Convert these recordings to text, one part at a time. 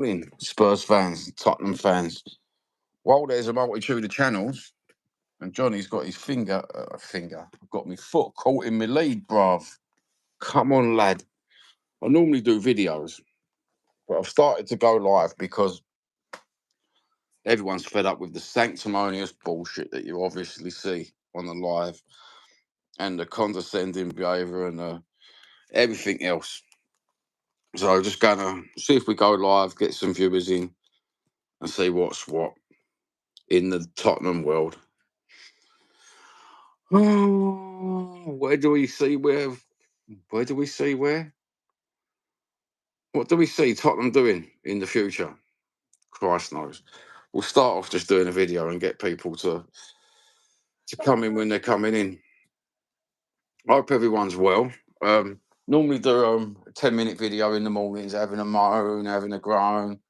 morning, Spurs fans, Tottenham fans. While there's a multitude of channels, and Johnny's got his got my foot caught in my lead, bruv. Come on, lad. I normally do videos, but I've started to go live because everyone's fed up with the sanctimonious bullshit that you obviously see on the live and the condescending behaviour and everything else. So just gonna see if we go live, get some viewers in, and see what's what in the Tottenham world. Where do we see where? Where do we see where? What do we see Tottenham doing in the future? Christ knows. We'll start off just doing a video and get people to come in when they're coming in. I hope everyone's well. Normally do a 10-minute video in the mornings, having a moan, having a groan,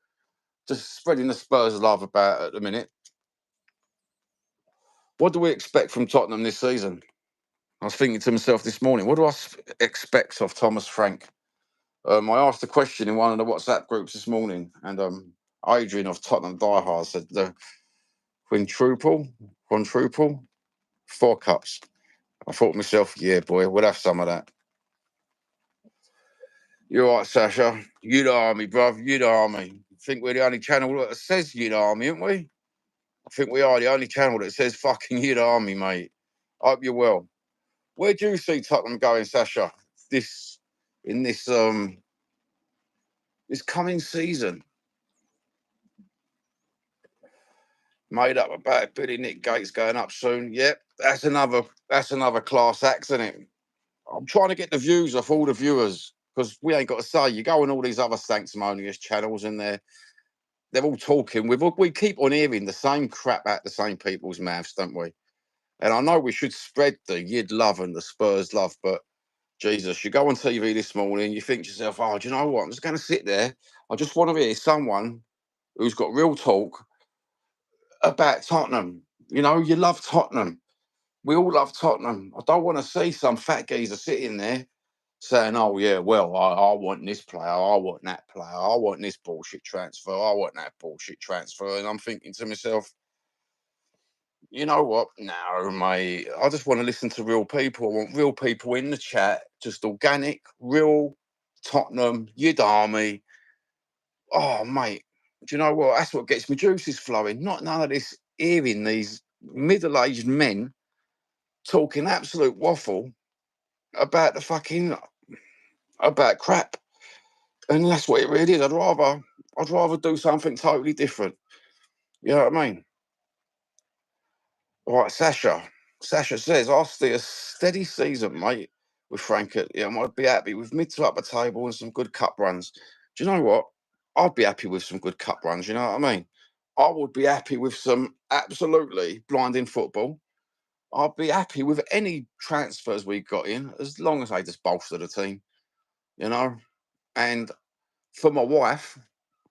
just spreading the Spurs love about at the minute. What do we expect from Tottenham this season? I was thinking to myself this morning, what do I expect of Thomas Frank? I asked a question in one of the WhatsApp groups this morning, and Adrian of Tottenham Diehard said the quadruple, 4 cups. I thought to myself, yeah, boy, we'll have some of that. You're right, Sasha. You the army, bruv. You the army. I think we're the only channel that says you the army, aren't we? I think we are the only channel that says fucking you the army, mate. I hope you're well. Where do you see Tottenham going, Sasha? This coming season? Made up about Billy Nick Gates going up soon. Yep, that's another class act, isn't it? I'm trying to get the views off all the viewers because we ain't got to say. You go on all these other sanctimonious channels and they're all talking. We keep on hearing the same crap out the same people's mouths, don't we? And I know we should spread the Yid love and the Spurs love, but Jesus, you go on TV this morning, you think to yourself, oh, do you know what? I'm just going to sit there. I just want to hear someone who's got real talk about Tottenham. You know, you love Tottenham. We all love Tottenham. I don't want to see some fat geezer sitting there saying, oh, yeah, well, I want this player. I want that player. I want this bullshit transfer. I want that bullshit transfer. And I'm thinking to myself, you know what? No, mate. I just want to listen to real people. I want real people in the chat, just organic, real Tottenham, Yid Army. Oh, mate. Do you know what? That's what gets my juices flowing. Not none of this hearing these middle-aged men talking absolute waffle about about crap. And that's what it really is. I'd rather do something totally different. You know what I mean? All right, Sasha. Sasha says, I'll see a steady season, mate, with Frank at the I'd be happy with mid to upper table and some good cup runs. Do you know what? I'd be happy with some good cup runs, you know what I mean? I would be happy with some absolutely blinding football. I'd be happy with any transfers we got in, as long as they just bolster the team, you know? And for my wife,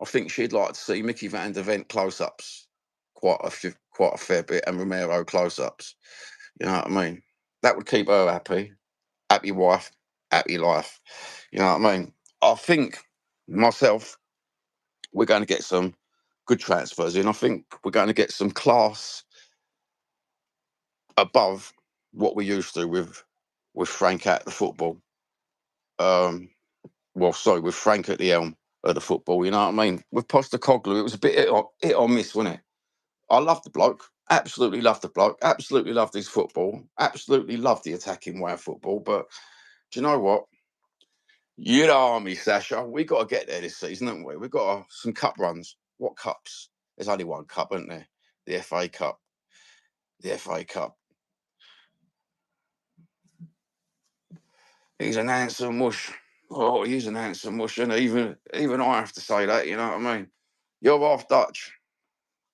I think she'd like to see Mickey Van der Vent close-ups, quite a fair bit, and Romero close-ups. You know what I mean? That would keep her happy. Happy wife, happy life. You know what I mean? I think myself, we're going to get some good transfers in. I think we're going to get some class above what we used to with Frank at the football. With Frank at the helm of the football. You know what I mean? With Postecoglou, it was a bit hit or miss, wasn't it? I love the bloke. Absolutely love the bloke. Absolutely loved his football. Absolutely loved the attacking way of football. But do you know what? You know me, Sasha. We got to get there this season, haven't we? We've got some cup runs. What cups? There's only one cup, isn't there? The FA Cup. The FA Cup. He's an handsome mush. Oh, he's an handsome mush, and even I have to say that. You know what I mean? You're half Dutch.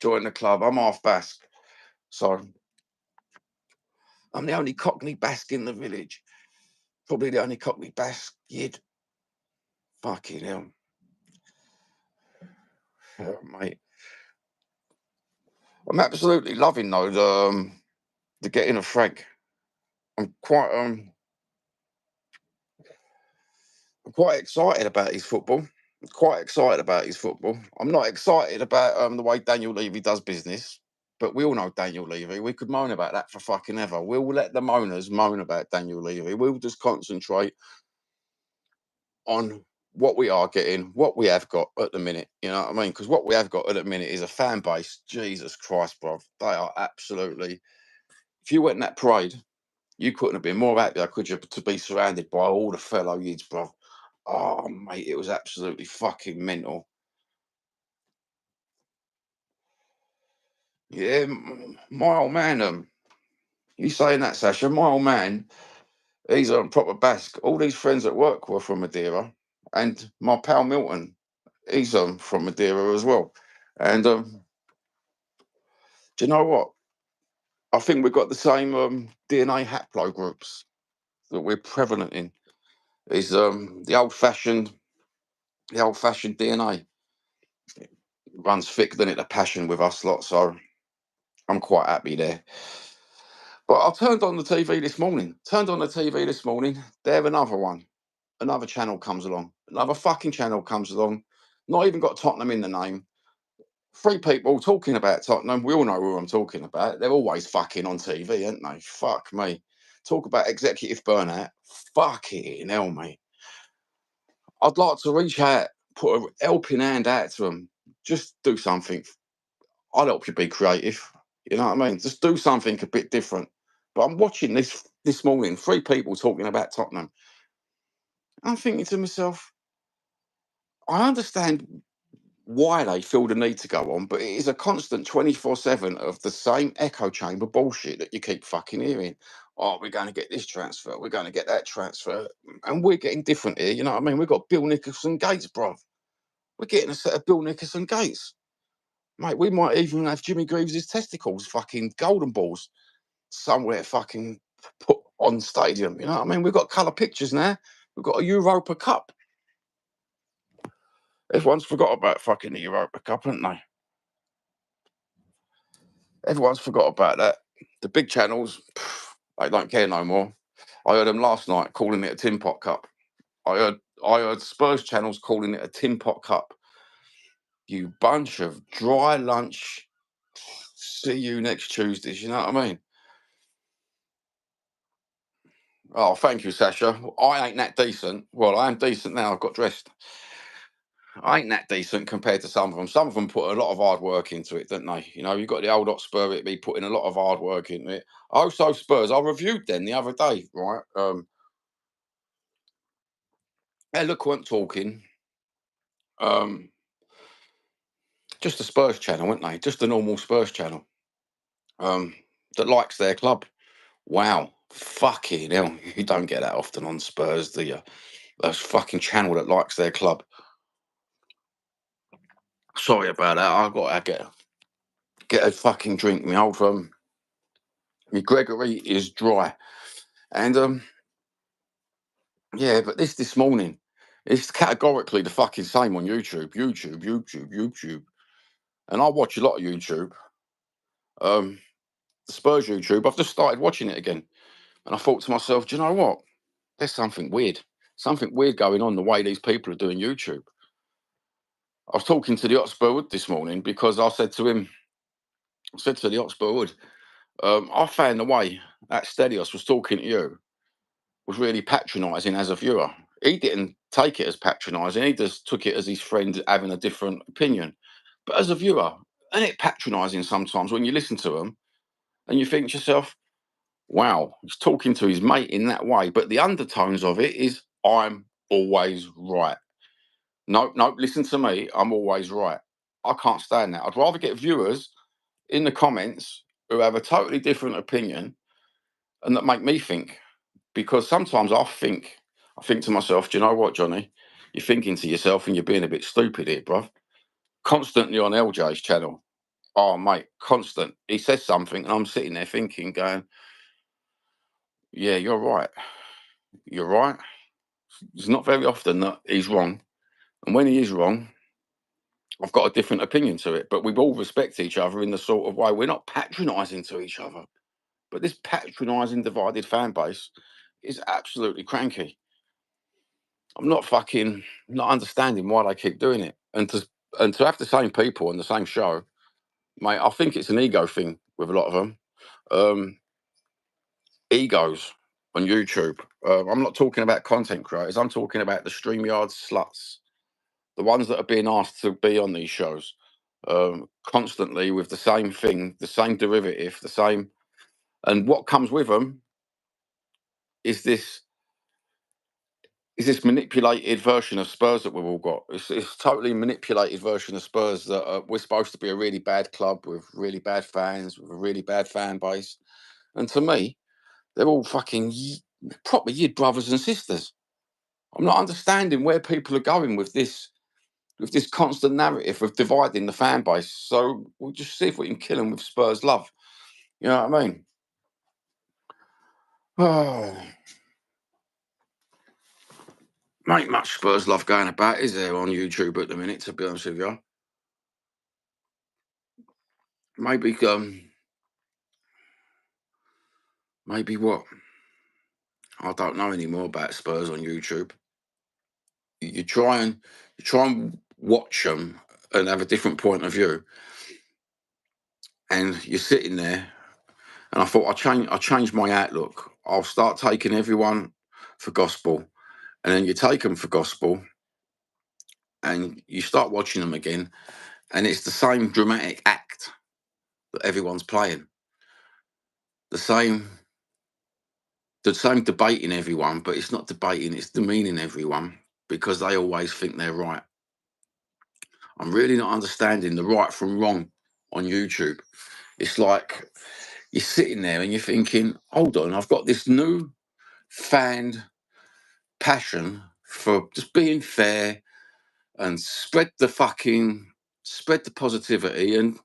Join the club. I'm half Basque, so I'm the only Cockney Basque in the village. Probably the only Cockney Basque Yid. Fucking hell, mate. I'm absolutely loving though the getting of Frank. I'm quite excited about his football. Quite excited about his football. I'm not excited about the way Daniel Levy does business, but we all know Daniel Levy. We could moan about that for fucking ever. We'll let the moaners moan about Daniel Levy. We'll just concentrate on what we are getting, what we have got at the minute. You know what I mean? Because what we have got at the minute is a fan base. Jesus Christ, bro. They are absolutely. If you went in that parade, you couldn't have been more happier, could you, to be surrounded by all the fellow yids, bro. Oh, mate, it was absolutely fucking mental. Yeah, my old man, you saying that, Sasha? My old man, he's a proper Basque. All these friends at work were from Madeira, and my pal Milton, he's from Madeira as well. And do you know what? I think we've got the same DNA haplogroups that we're prevalent in. Is the old fashioned DNA runs thicker than it a passion with us lot. So I'm quite happy there. But I turned on the TV this morning. Turned on the TV this morning. There another one. Another channel comes along. Another fucking channel comes along. Not even got Tottenham in the name. Three people talking about Tottenham. We all know who I'm talking about. They're always fucking on TV, aren't they? Fuck me. Talk about executive burnout. Fucking hell, mate. I'd like to reach out, put a helping hand out to them. Just do something. I'll help you be creative. You know what I mean? Just do something a bit different. But I'm watching this morning, three people talking about Tottenham. I'm thinking to myself, I understand why they feel the need to go on, but it is a constant 24/7 of the same echo chamber bullshit that you keep fucking hearing. Oh, we're going to get this transfer, we're going to get that transfer, and we're getting different here. You know what I mean? We've got Bill Nicholson Gates, bruv. We're getting a set of Bill Nicholson Gates, mate. We might even have Jimmy Greaves' testicles, fucking golden balls, somewhere fucking put on stadium. You know what I mean? We've got colour pictures now. We've got a Europa Cup. Everyone's forgot about fucking the Europa Cup, haven't they? Everyone's forgot about that. The big channels, they don't care no more. I heard them last night calling it a Tin Pot Cup. I heard Spurs channels calling it a Tin Pot Cup. You bunch of dry lunch. See you next Tuesday. You know what I mean? Oh, thank you, Sasha. I ain't that decent. Well, I am decent now. I've got dressed. I ain't that decent compared to some of them. Some of them put a lot of hard work into it, don't they? You know, you've got the old Hotspur, it be putting a lot of hard work into it. Also, Spurs, I reviewed them the other day, right? Eloquent talking, um, just a Spurs channel, weren't they? Just a normal Spurs channel um, that likes their club. Wow, fucking hell, you don't get that often on Spurs, do you? Those fucking channel that likes their club. Sorry about that. I got to get a fucking drink. My old my Gregory is dry, and yeah, but this morning, it's categorically the fucking same on YouTube. And I watch a lot of YouTube. Um, the Spurs YouTube. I've just started watching it again, and I thought to myself, do you know what? There's something weird going on the way these people are doing YouTube. I was talking to the Hotspur Wood this morning because I said to him, I said to the Hotspur Wood, I found the way that Stelios was talking to you was really patronising as a viewer. He didn't take it as patronising. He just took it as his friend having a different opinion. But as a viewer, isn't it patronising sometimes when you listen to him and you think to yourself, wow, he's talking to his mate in that way. But the undertones of it is, I'm always right. No, no, listen to me. I'm always right. I can't stand that. I'd rather get viewers in the comments who have a totally different opinion and that make me think. Because sometimes I think to myself, do you know what, Johnny? You're thinking to yourself and you're being a bit stupid here, bruv. Constantly on LJ's channel. Oh, mate, constant. He says something and I'm sitting there thinking, going, yeah, you're right. You're right. It's not very often that he's wrong. And when he is wrong, I've got a different opinion to it. But we all respect each other in the sort of way we're not patronising to each other. But this patronising divided fan base is absolutely cranky. I'm not fucking not understanding why they keep doing it, and to have the same people on the same show, mate. I think it's an ego thing with a lot of them. Um, Egos on YouTube. I'm not talking about content creators. I'm talking about the StreamYard sluts, the ones that are being asked to be on these shows constantly with the same thing, the same derivative, the same. And what comes with them is this manipulated version of Spurs that we've all got. It's totally manipulated version of Spurs that we're supposed to be a really bad club with really bad fans, with a really bad fan base. And to me, they're all fucking proper yid brothers and sisters. I'm not understanding where people are going with this constant narrative of dividing the fan base. So we'll just see if we can kill them with Spurs love. You know what I mean? Oh, ain't much Spurs love going about, is there, on YouTube at the minute? To be honest with you, maybe maybe what? I don't know anymore about Spurs on YouTube. You try and watch them and have a different point of view, and you're sitting there. And I thought I change my outlook. I'll start taking everyone for gospel, and then you take them for gospel, and you start watching them again, and it's the same dramatic act that everyone's playing. The same debating everyone, but it's not debating, it's demeaning everyone because they always think they're right. I'm really not understanding the right from wrong on YouTube. It's like you're sitting there and you're thinking, hold on, I've got this new fanned passion for just being fair and spread the positivity, and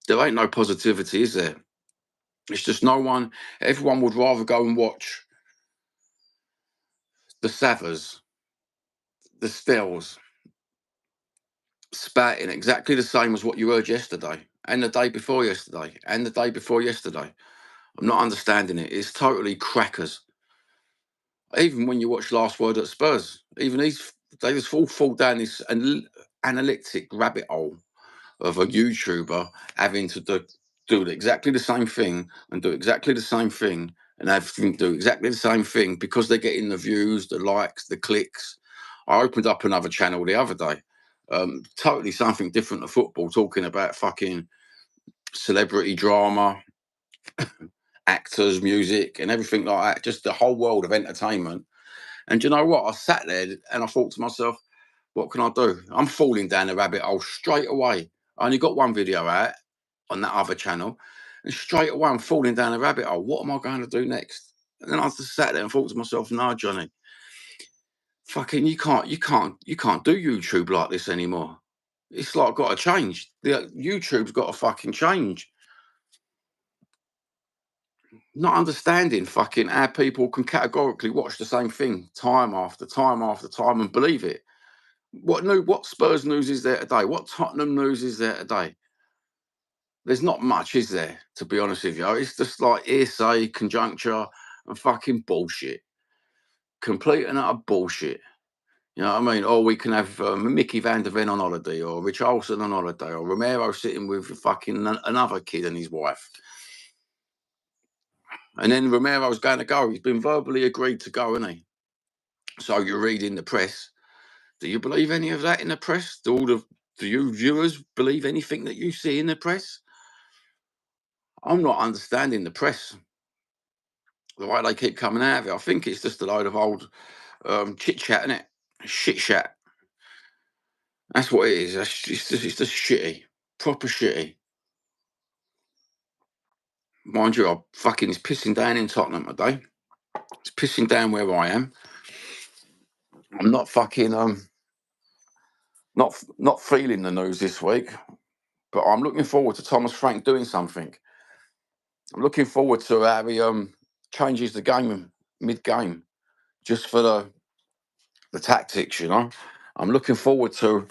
there ain't no positivity, is there? It's just no one. Everyone would rather go and watch the Savers, the Stills, spouting exactly the same as what you heard yesterday and the day before yesterday and the day before yesterday. I'm not understanding it. It's totally crackers. Even when you watch Last Word at Spurs, even they just all fall down this analytic rabbit hole of a YouTuber having to do exactly the same thing and do exactly the same thing and have to do exactly the same thing because they're getting the views, the likes, the clicks. I opened up another channel the other day, totally something different to football, talking about fucking celebrity drama, actors, music, and everything like that, just the whole world of entertainment. And you know what? I sat there and I thought to myself, what can I do? I'm falling down the rabbit hole straight away. I only got one video out on that other channel, and straight away I'm falling down a rabbit hole. What am I going to do next? And then I just sat there and thought to myself, no, Johnny, fucking you can't do YouTube like this anymore. It's like got to change. The YouTube's got to fucking change. Not understanding fucking how people can categorically watch the same thing time after time after time and believe it. What Spurs news is there today? What Tottenham news is there today? There's not much, is there? To be honest with you, it's just like hearsay, conjuncture, and fucking bullshit. Complete and utter bullshit. You know what I mean? Or we can have Mickey Van der Ven on holiday, or Richarlison on holiday, or Romero sitting with fucking another kid and his wife. And then Romero's going to go. He's been verbally agreed to go, isn't he? So you read in the press. Do you believe any of that in the press? Do you viewers believe anything that you see in the press? I'm not understanding the press, the way they keep coming out of it. I think it's just a load of old chit chat, isn't it? Shit chat. That's what it is. It's just shitty. Proper shitty. Mind you, it's pissing down in Tottenham today. It's pissing down where I am. I'm not fucking not feeling the news this week, but I'm looking forward to Thomas Frank doing something. I'm looking forward to how he changes the game mid game just for the tactics, you know. I'm looking forward to.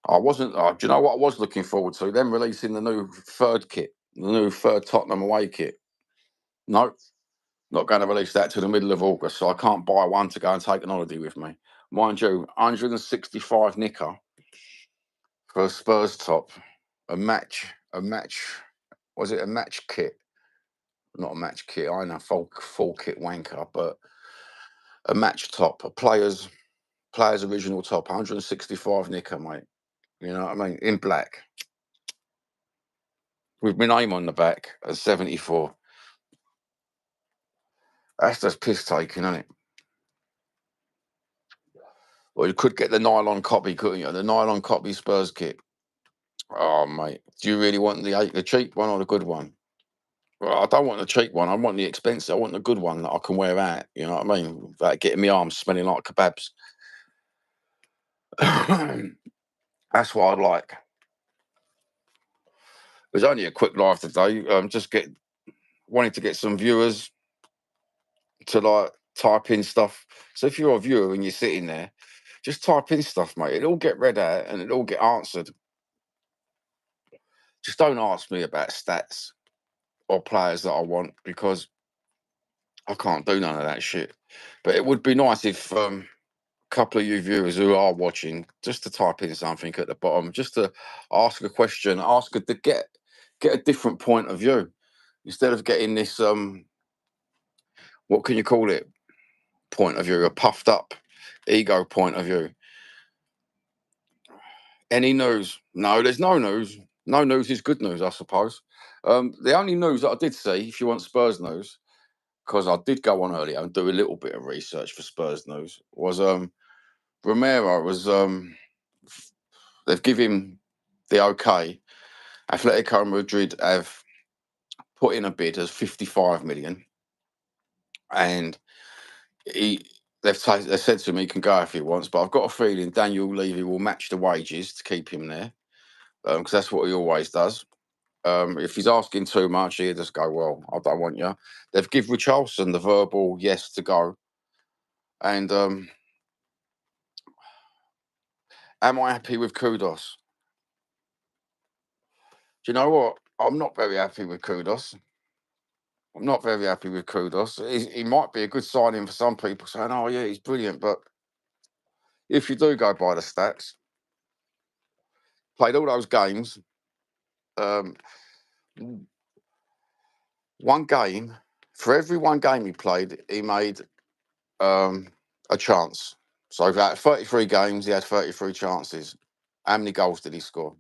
I wasn't. Do you know what I was looking forward to? Them releasing the new third kit, the new third Tottenham away kit. No, not going to release that till the middle of August, so I can't buy one to go and take an holiday with me. Mind you, 165 nicker for a Spurs top, a match. Was it a match kit? Not a match kit. I know full kit wanker, but a match top, a players original top, 165 nicker, mate. You know what I mean? In black, with my name on the back at 74. That's just piss taking, isn't it? Well, you could get the nylon copy, couldn't you? The nylon copy Spurs kit. Oh, mate. Do you really want the cheap one or the good one? Well, I don't want the cheap one. I want the expensive. I want the good one that I can wear out. You know what I mean? Without getting my arms smelling like kebabs. That's what I'd like. It was only a quick live today. Wanted to get some viewers to like type in stuff. So if you're a viewer and you're sitting there, just type in stuff, mate. It'll get read out and it'll get answered. Just don't ask me about stats or players that I want because I can't do none of that shit. But it would be nice if a couple of you viewers who are watching just to type in something at the bottom, just to ask a question, to get a different point of view instead of getting this what can you call it, point of view, a puffed up ego point of view. Any news? No, there's no news. No news is good news, I suppose. The only news that I did see, if you want Spurs news, because I did go on earlier and do a little bit of research for Spurs news, was Romero was they've given him the okay. Atletico Madrid have put in a bid as 55 million, and he they've said to him he can go if he wants, but I've got a feeling Daniel Levy will match the wages to keep him there because that's what he always does. If he's asking too much, he'll just go, well, I don't want you. They've given Richarlison the verbal yes to go. And am I happy with Kudos? Do you know what? I'm not very happy with Kudos. I'm not very happy with Kudos. He might be a good signing for some people saying, oh, yeah, he's brilliant. But if you do go by the stats, played all those games, um, one game, for every one game he played, he made a chance. So out of 33 games, he had 33 chances. How many goals did he score?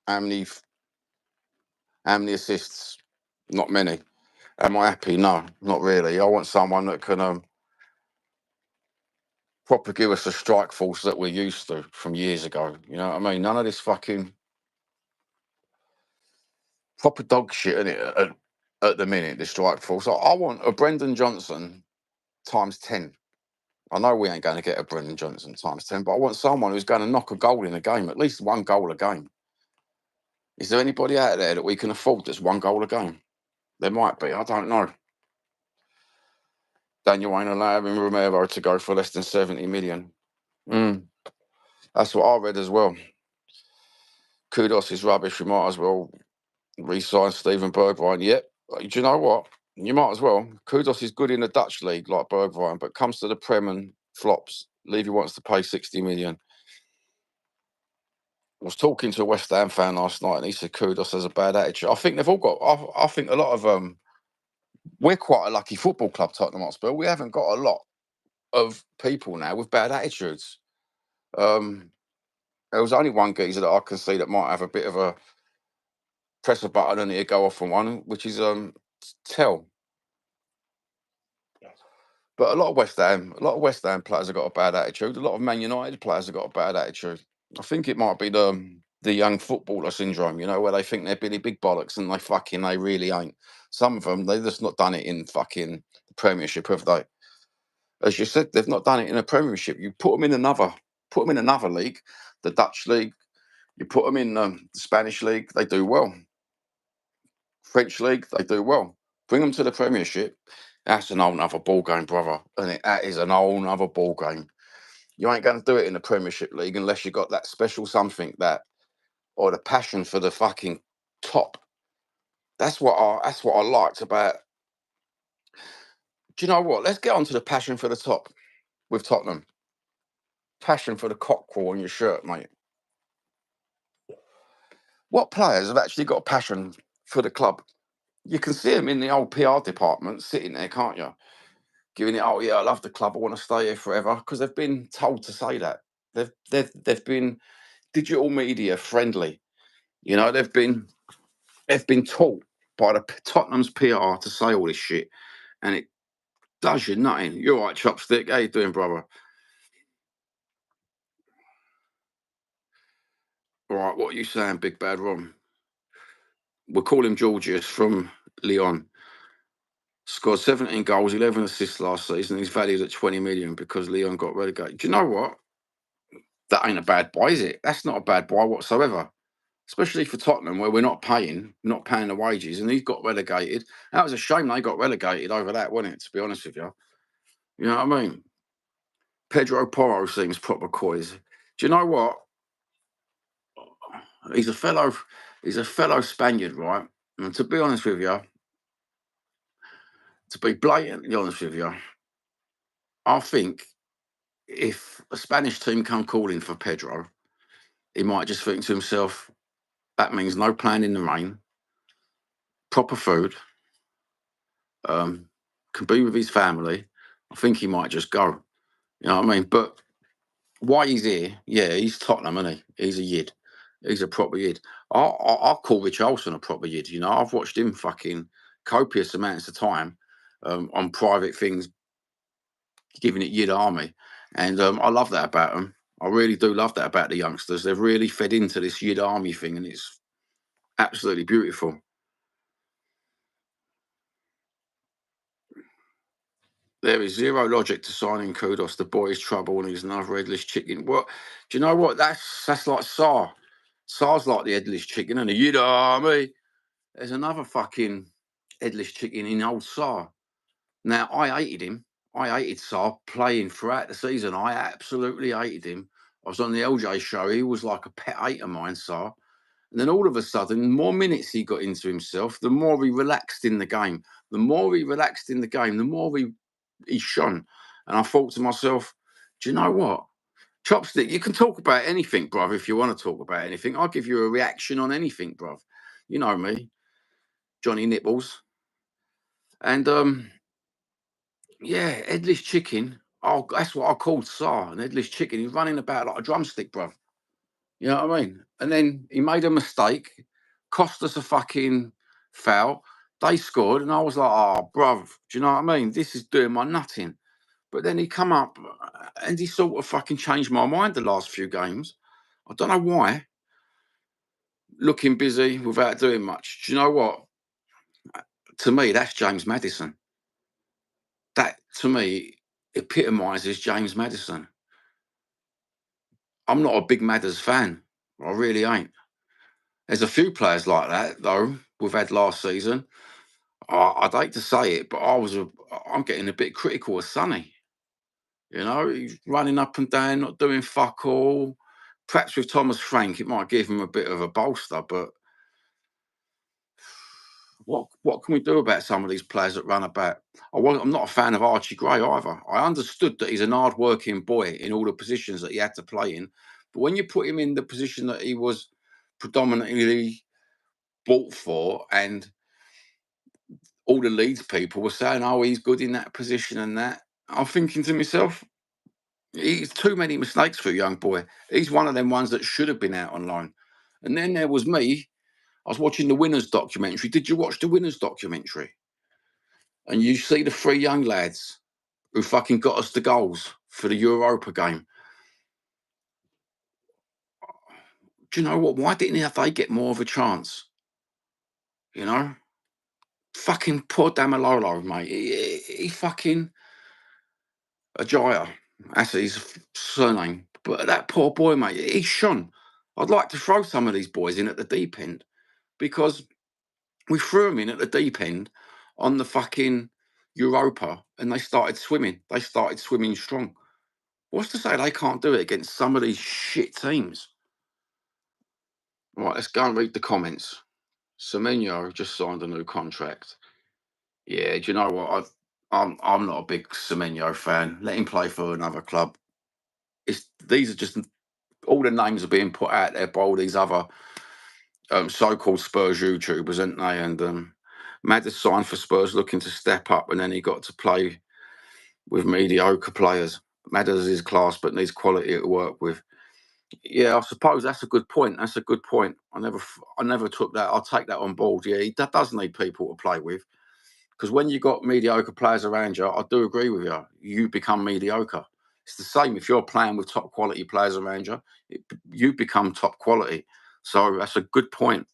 How many how many assists? Not many. Am I happy? No, not really. I want someone that can proper give us a strike force that we're used to from years ago. You know what I mean? None of this fucking proper dog shit in it at the minute. The strike force. I want a Brendan Johnson times 10. I know we ain't going to get a Brendan Johnson times 10, but I want someone who's going to knock a goal in a game, at least one goal a game. Is there anybody out there that we can afford that's one goal a game? There might be. I don't know. Daniel ain't allowing Romero to go for less than 70 million. That's what I read as well. Kudos is rubbish. We might as well re-sign Steven Bergwijn. Yep. Do you know what? You might as well. Kudos is good in the Dutch league like Bergwijn, but comes to the Prem and flops. Levy wants to pay 60 million. I was talking to a West Ham fan last night, and he said Kudos has a bad attitude. I think they've all got. I think a lot of we're quite a lucky football club, Tottenham Hotspur. We haven't got a lot of people now with bad attitudes. There was only one geezer that I can see that might have a bit of a press a button and it'll go off on one, which is Tell. But a lot of West Ham players have got a bad attitude. A lot of Man United players have got a bad attitude. I think it might be the young footballer syndrome, you know, where they think they're Billy Big Bollocks and they really ain't. Some of them, they've just not done it in fucking the Premiership, have they? As you said, they've not done it in a Premiership. You put them in another league, the Dutch league. You put them in the Spanish league, they do well. French league, they do well. Bring them to the Premiership, that's an whole other ball game, brother. And that is an whole other ball game. You ain't going to do it in the Premiership league unless you got that special something that, or the passion for the fucking top. That's what I liked about. Do you know what? Let's get on to the passion for the top with Tottenham. passion for the cockerel on your shirt, mate. What players have actually got a passion for the club? You can see them in the old PR department sitting there, can't you? Giving it, oh yeah, I love the club, I want to stay here forever, because they've been told to say that. They've been digital media friendly. You know, they've been taught by the Tottenham's PR to say all this shit, and it does you nothing. You're right, chopstick. How you doing, brother? All right, what are you saying, Big Bad Ron? We'll call him Georgius from Lyon. Scored 17 goals, 11 assists last season. He's valued at 20 million because Lyon got relegated. Do you know what? That ain't a bad buy, is it? That's not a bad buy whatsoever. Especially for Tottenham, where we're not paying the wages, and he's got relegated. That was a shame they got relegated over that, wasn't it? To be honest with you, you know what I mean. Pedro Porro seems proper coys. Do you know what? He's a fellow, he's a fellow Spaniard, right? And to be honest with you, to be blatantly honest with you, I think if a Spanish team come calling for Pedro, he might just think to himself, that means no playing in the rain, proper food, can be with his family. I think he might just go. You know what I mean? But why he's here, yeah, he's Tottenham, isn't he? He's a yid. He's a proper yid. I'll call Rich Olsen a proper yid. You know, I've watched him fucking copious amounts of time on private things, giving it yid army. And I love that about them. I really do love that about the youngsters. They've really fed into this yid army thing, and it's absolutely beautiful. There is zero logic to signing Kudos. The boy is trouble and he's another headless chicken. What? Do you know what? That's like Sar. Sar's like the headless chicken, and you know me. There's another fucking headless chicken in old Sar. Now I hated him. I hated Sar playing throughout the season. I absolutely hated him. I was on the LJ show. He was like a pet hate of mine, Sar. And then all of a sudden, the more minutes he got into himself, the more he relaxed in the game. The more he relaxed in the game, the more he shone. And I thought to myself, do you know what? Chopstick, you can talk about anything, bruv, if you want to talk about anything. I'll give you a reaction on anything, bruv. You know me, Johnny Nibbles. And yeah, headless chicken. Oh, that's what I called Sar, an headless chicken. He's running about like a drumstick, bruv. You know what I mean? And then he made a mistake, cost us a fucking foul. They scored, and I was like, oh, bruv, do you know what I mean? This is doing my nutting. But then he come up and he sort of fucking changed my mind the last few games. I don't know why. Looking busy without doing much. Do you know what? To me, that's James Maddison. That, to me, epitomises James Maddison. I'm not a big Madders fan. I really ain't. There's a few players like that, though, we've had last season. I'd hate to say it, but I'm getting a bit critical of Sonny. You know, he's running up and down, not doing fuck all. Perhaps with Thomas Frank, it might give him a bit of a bolster, but what can we do about some of these players that run about? I'm not a fan of Archie Gray either. I understood that he's an hard-working boy in all the positions that he had to play in, but when you put him in the position that he was predominantly bought for, and all the Leeds people were saying, "Oh, he's good in that position and that," I'm thinking to myself, he's too many mistakes for a young boy. He's one of them ones that should have been out on loan. And then there was me. I was watching the Winners documentary. Did you watch the Winners documentary? And you see the three young lads who fucking got us the goals for the Europa game. Do you know what? Why didn't they get more of a chance? You know? Fucking poor Damalolo, mate. He fucking Ajaya. That's his surname. But that poor boy, mate, he shone. I'd like to throw some of these boys in at the deep end because we threw them in at the deep end on the fucking Europa and they started swimming. They started swimming strong. What's to say they can't do it against some of these shit teams? Right, let's go and read the comments. Semenyo just signed a new contract. Yeah, do you know what? I'm not a big Semenyo fan. Let him play for another club. these are just all the names are being put out there by all these other so-called Spurs YouTubers, aren't they? And Madders signed for Spurs looking to step up, and then he got to play with mediocre players. Madders is class, but needs quality to work with. Yeah, I suppose that's a good point. That's a good point. I never took that. I'll take that on board. Yeah, he does need people to play with, because when you got mediocre players around you, I do agree with you. You become mediocre. It's the same if you're playing with top quality players around you. You become top quality. So that's a good point.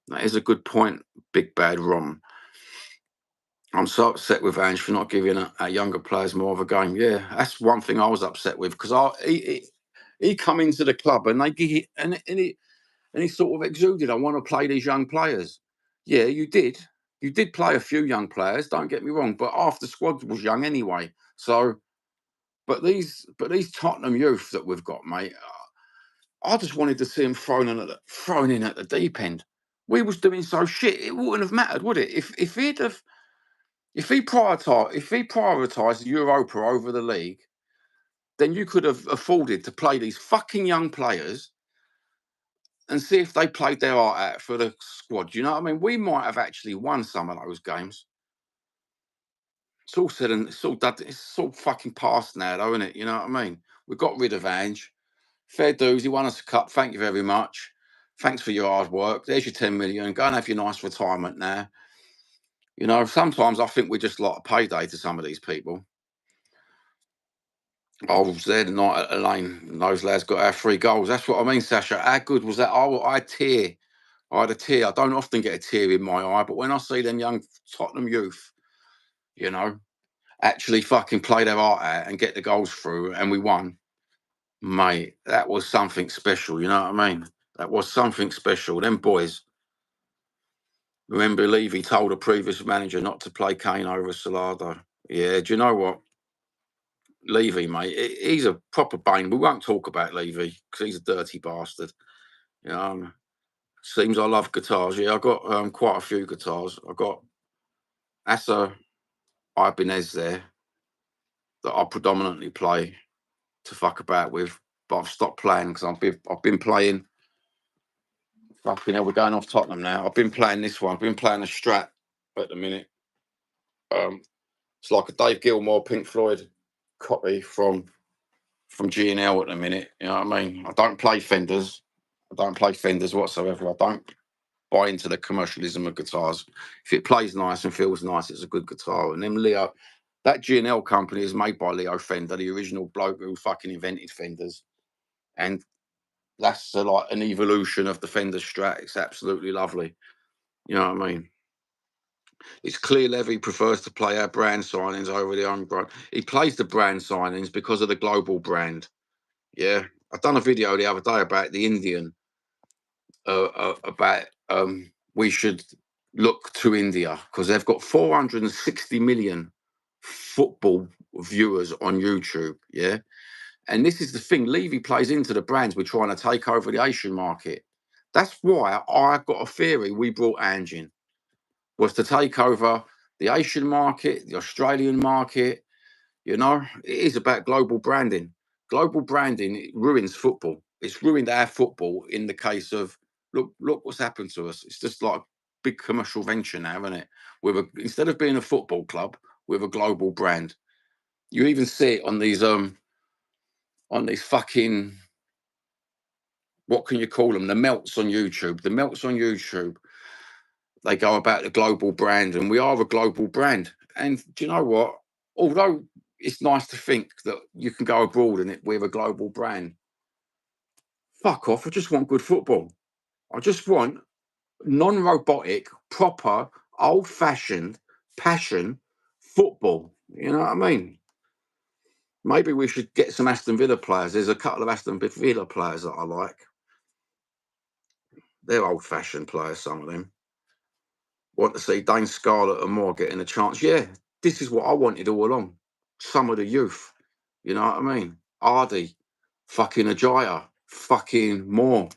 That is a good point, Big Bad Rom. I'm so upset with Ange for not giving our younger players more of a game. Yeah, that's one thing I was upset with, because he come into the club and they give and he sort of exuded, I want to play these young players. Yeah, you did. You did play a few young players. Don't get me wrong, but half the squad was young anyway. So, but these Tottenham youth that we've got, mate, I just wanted to see them thrown in at the deep end. We was doing so shit. It wouldn't have mattered, would it? If he prioritised Europa over the league, then you could have afforded to play these fucking young players and see if they played their heart out for the squad. You know what I mean? We might have actually won some of those games. It's all said and it's all done. It's all fucking past now, though, isn't it? You know what I mean? We got rid of Ange. Fair dues. He won us a cup. Thank you very much. Thanks for your hard work. There's your 10 million. Go and have your nice retirement now. You know, sometimes I think we're just like a payday to some of these people. I was there the night at the lane, and those lads got our 3 goals. That's what I mean, Sasha. How good was that? I tear. I had a tear. I don't often get a tear in my eye, but when I see them young Tottenham youth, you know, actually fucking play their heart out and get the goals through, and we won, mate, that was something special. You know what I mean? That was something special. Them boys. Remember, Levy told a previous manager not to play Kane over Salado. Yeah, do you know what? Levy, mate, he's a proper bane. We won't talk about Levy because he's a dirty bastard. You know, seems I love guitars. Yeah, I got quite a few guitars. I got Asa Ibanez there that I predominantly play to fuck about with, but I've stopped playing because I've been playing. Fucking hell, we're going off Tottenham now. I've been playing this one. I've been playing a Strat at the minute. It's like a Dave Gilmour, Pink Floyd copy from G&L at the minute. You know what I mean? I don't play Fenders. I don't play Fenders whatsoever. I don't buy into the commercialism of guitars. If it plays nice and feels nice, it's a good guitar. And then Leo, that G&L company is made by Leo Fender, the original bloke who fucking invented Fenders. And that's like an evolution of the Fender Strat. It's absolutely lovely. You know what I mean? It's clear Levy prefers to play our brand signings over the homegrown. He plays the brand signings because of the global brand. Yeah. I've done a video the other day about the Indian, about we should look to India because they've got 460 million football viewers on YouTube. Yeah. And this is the thing, Levy plays into the brands we're trying to take over the Asian market. That's why I've got a theory we brought Ange in, was to take over the Asian market, the Australian market. You know, it is about global branding. Global branding, it ruins football. It's ruined our football in the case of, look what's happened to us. It's just like a big commercial venture now, isn't it? Instead of being a football club, with a global brand. You even see it on these fucking, what can you call them? The melts on YouTube. The melts on YouTube, they go about the global brand, and we are a global brand. And do you know what? Although it's nice to think that you can go abroad and we're a global brand, fuck off. I just want good football. I just want non-robotic, proper, old-fashioned passion football. You know what I mean? Maybe we should get some Aston Villa players. There's a couple of Aston Villa players that I like. They're old-fashioned players, some of them. Want to see Dane Scarlett and more getting a chance. Yeah, this is what I wanted all along. Some of the youth. You know what I mean? Ardy, fucking Ajaya, fucking more.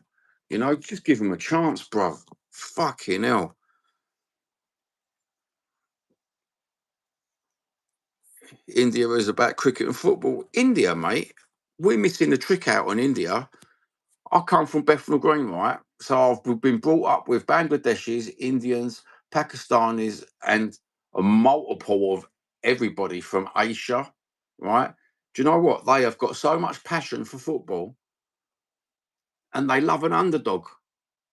You know, just give them a chance, bro. Fucking hell. India is about cricket and football. India, mate. we're missing the trick out on India. I come from Bethnal Green, right? So I've been brought up with Bangladeshis, Indians, Pakistanis, and a multiple of everybody from Asia, right? Do you know what? They have got so much passion for football and they love an underdog,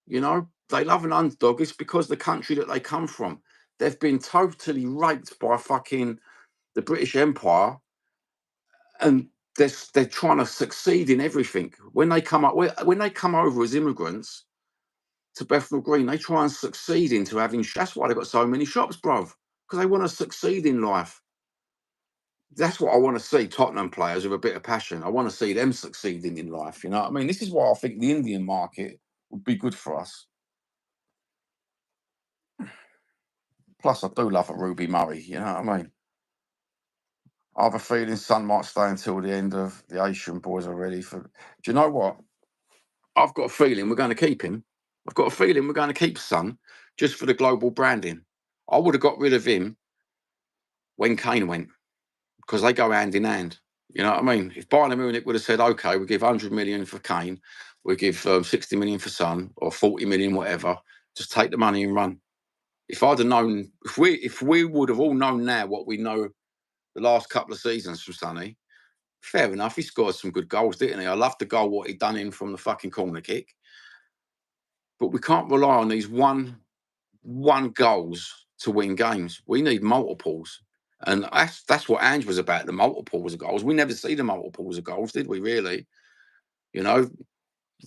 you know? They love an underdog. It's because the country that they come from. They've been totally raped by fucking the British Empire and they're trying to succeed in everything. When they come over as immigrants, to Bethnal Green, they try and succeed into having. That's why they've got so many shops, bruv, because they want to succeed in life. That's what I want to see Tottenham players with a bit of passion. I want to see them succeeding in life. You know what I mean? This is why I think the Indian market would be good for us. Plus, I do love a Ruby Murray. You know what I mean? I have a feeling Son might stay until the end of the Asian boys are ready for. Do you know what? I've got a feeling we're going to keep him. I've got a feeling we're going to keep Son just for the global branding. I would have got rid of him when Kane went, because they go hand in hand. You know what I mean? If Bayern Munich would have said, okay, we give 100 million for Kane, we give 60 million for Son, or 40 million, whatever, just take the money and run. If I'd have known, if we would have all known now what we know the last couple of seasons from Sonny, fair enough, he scored some good goals, didn't he? I love the goal what he done in from the fucking corner kick. But we can't rely on these one goals to win games. We need multiples. And that's what Ange was about, the multiples of goals. We never see the multiples of goals, did we, really? You know,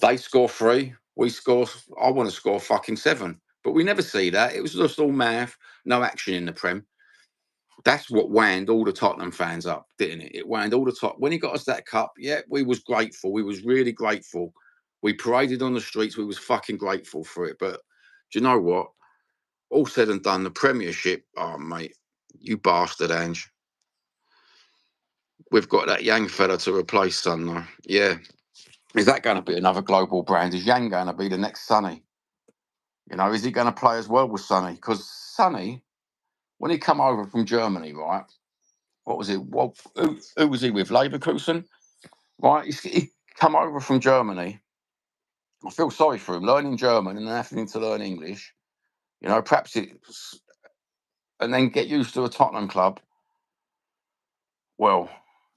they score 3, we score, I want to score fucking 7. But we never see that. It was just all math, no action in the Prem. That's what wound all the Tottenham fans up, didn't it? It wound all the top. When he got us that cup, yeah, we was grateful. We was really grateful. We paraded on the streets. We was fucking grateful for it. But do you know what? All said and done, the Premiership, oh, mate, you bastard, Ange. We've got that Yang fella to replace Son, though. Yeah. Is that going to be another global brand? Is Yang going to be the next Sonny? You know, is he going to play as well with Sonny? Because Sonny, when he come over from Germany, right? What was it? Well, who was he with? Leverkusen, right? He come over from Germany. I feel sorry for him, learning German and then having to learn English. You know, perhaps it's and then get used to a Tottenham club. Well,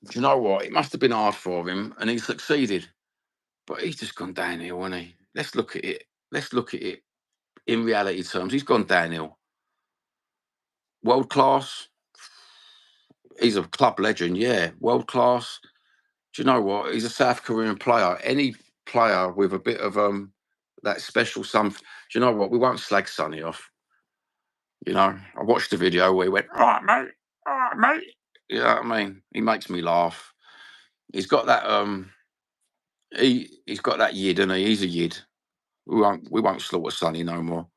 do you know what? It must have been hard for him, and he succeeded. But he's just gone downhill, hasn't he? Let's look at it. Let's look at it in reality terms. He's gone downhill. World class. He's a club legend, yeah. World class. Do you know what? He's a South Korean player. Any player with a bit of that special something. Do you know what? We won't slag Sonny off. You know, I watched the video where he went, all right, mate. You know what I mean? He makes me laugh. He's got that he's got that yid, and he's a yid. We won't slaughter Sonny no more.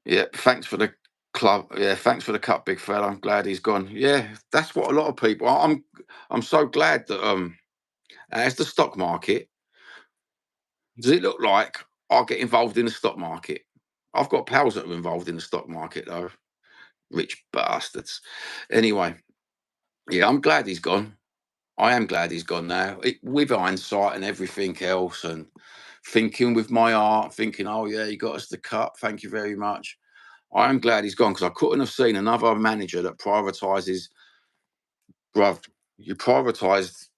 Yeah, thanks for the club. Yeah, thanks for the cup, big fella. I'm glad he's gone. Yeah, that's what a lot of people. I'm so glad that as the stock market, does it look like I get involved in the stock market? I've got pals that are involved in the stock market though, rich bastards. Anyway, yeah, I'm glad he's gone. I am glad he's gone now. With hindsight and everything else, and thinking with my heart, thinking, oh yeah, he got us the cup. Thank you very much. I am glad he's gone because I couldn't have seen another manager that prioritises. Bruv, you prioritised.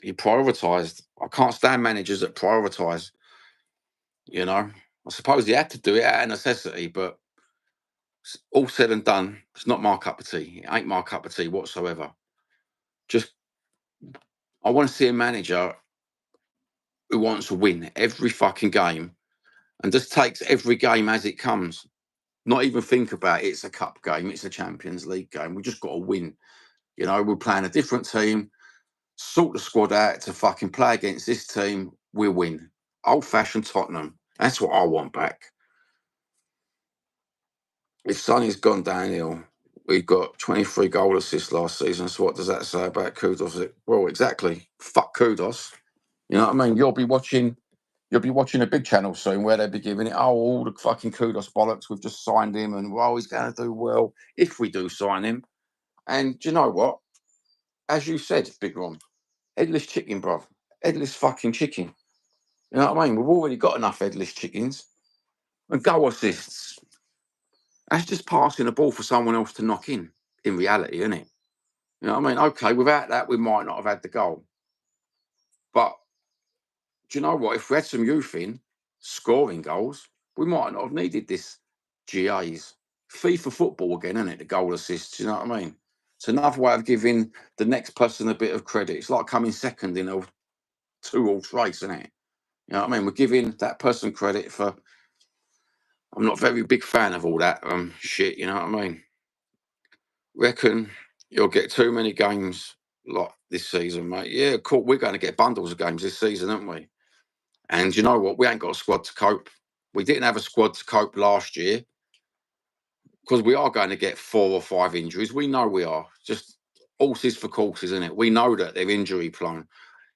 You prioritised. I can't stand managers that prioritise. You know, I suppose he had to do it out of necessity, but all said and done, it's not my cup of tea. It ain't my cup of tea whatsoever. Just, I want to see a manager who wants to win every fucking game and just takes every game as it comes. Not even think about it. It's a cup game. It's a Champions League game. We just got to win. You know, we're playing a different team. Sort the squad out to fucking play against this team. We'll win. Old-fashioned Tottenham. That's what I want back. If Sonny's gone downhill, we've got 23 goal assists last season. So what does that say about Kudos? Well, exactly. Fuck Kudos. You know what I mean? You'll be watching a big channel soon where they'll be giving it, oh, all the fucking Kudos bollocks. We've just signed him and, well, he's going to do well if we do sign him. And do you know what? As you said, Big Ron, Headless chicken, bruv. Headless fucking chicken. You know what I mean? We've already got enough headless chickens. And goal assists. That's just passing the ball for someone else to knock in reality, isn't it? You know what I mean? Okay, without that, we might not have had the goal. But do you know what? If we had some youth in scoring goals, we might not have needed this GAs. FIFA football again, isn't it? The goal assists, you know what I mean? It's another way of giving the next person a bit of credit. It's like coming second in a 2-horse race, isn't it? You know what I mean? We're giving that person credit for. I'm not a very big fan of all that shit, you know what I mean? Reckon you'll get too many games like this season, mate. Yeah, cool. We're going to get bundles of games this season, aren't we? And you know what? We ain't got a squad to cope. We didn't have a squad to cope last year because we are going to get 4 or 5 injuries. We know we are. Just horses for courses, isn't it? We know that they're injury prone.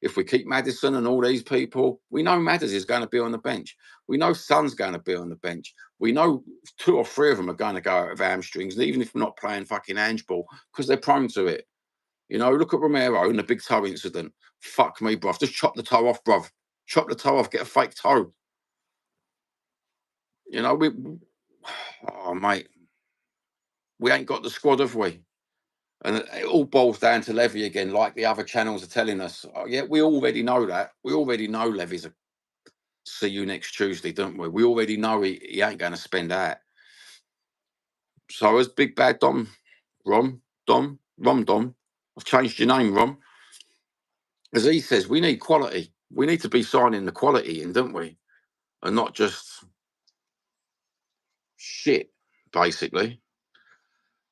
If we keep Maddison and all these people, we know Maddison is going to be on the bench. We know Son's going to be on the bench. We know 2 or 3 of them are going to go out of hamstrings, even if we're not playing fucking handball, because they're prone to it. You know, look at Romero and the big toe incident. Fuck me, bruv. Just chop the toe off, bruv. Chop the toe off, get a fake toe. You know, oh, mate, we ain't got the squad, have we? And it all boils down to Levy again, like the other channels are telling us. Oh, yeah, we already know that. We already know Levy's a see you next Tuesday, don't we? We already know he ain't going to spend that. So as Big Bad Dom, Dom, I've changed your name, Rom. As he says, we need quality. We need to be signing the quality in, don't we? And not just shit, basically.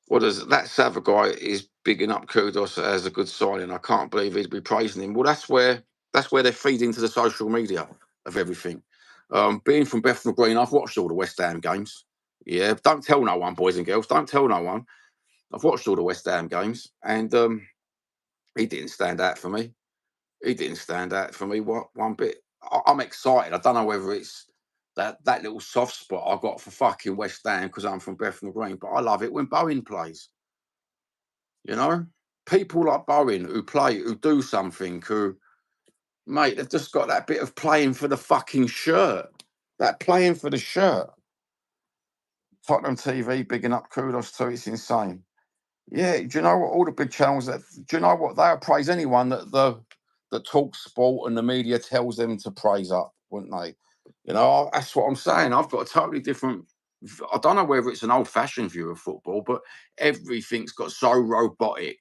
What does that Sava guy is bigging up Kudos as a good signing? I can't believe he'd be praising him. Well, that's where they feed into the social media of everything. Being from Bethnal Green, I've watched all the West Ham games. Yeah, don't tell no one, boys and girls. Don't tell no one. I've watched all the West Ham games, and he didn't stand out for me. He didn't stand out for me one bit. I'm excited. I don't know whether it's that little soft spot I got for fucking West Ham because I'm from Bethnal Green, but I love it when Bowen plays. You know, people like Bowen who play, who do something, who, mate, they've just got that bit of playing for the fucking shirt. That playing for the shirt. Tottenham TV bigging up Kudos too. It's insane. Yeah, do you know what? All the big channels do you know what? They'll praise anyone that talks sport and the media tells them to praise up, wouldn't they? You know, that's what I'm saying. I've got a totally different. I don't know whether it's an old-fashioned view of football, but everything's got so robotic.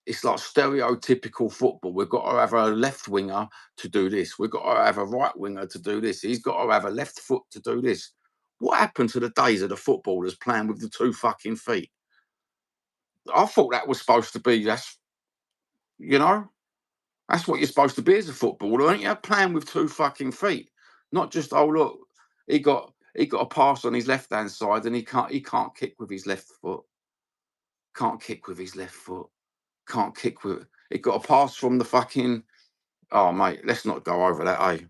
It's like stereotypical football. We've got to have a left winger to do this. We've got to have a right winger to do this. He's got to have a left foot to do this. What happened to the days of the footballers playing with the 2 fucking feet? I thought that was supposed to be you know, that's what you're supposed to be as a footballer, aren't you? Playing with 2 fucking feet, not just look, he got a pass on his left hand side and he can't kick with his left foot. Can't kick with his left foot. Can't kick with he got a pass from the fucking. Oh mate, let's not go over that. I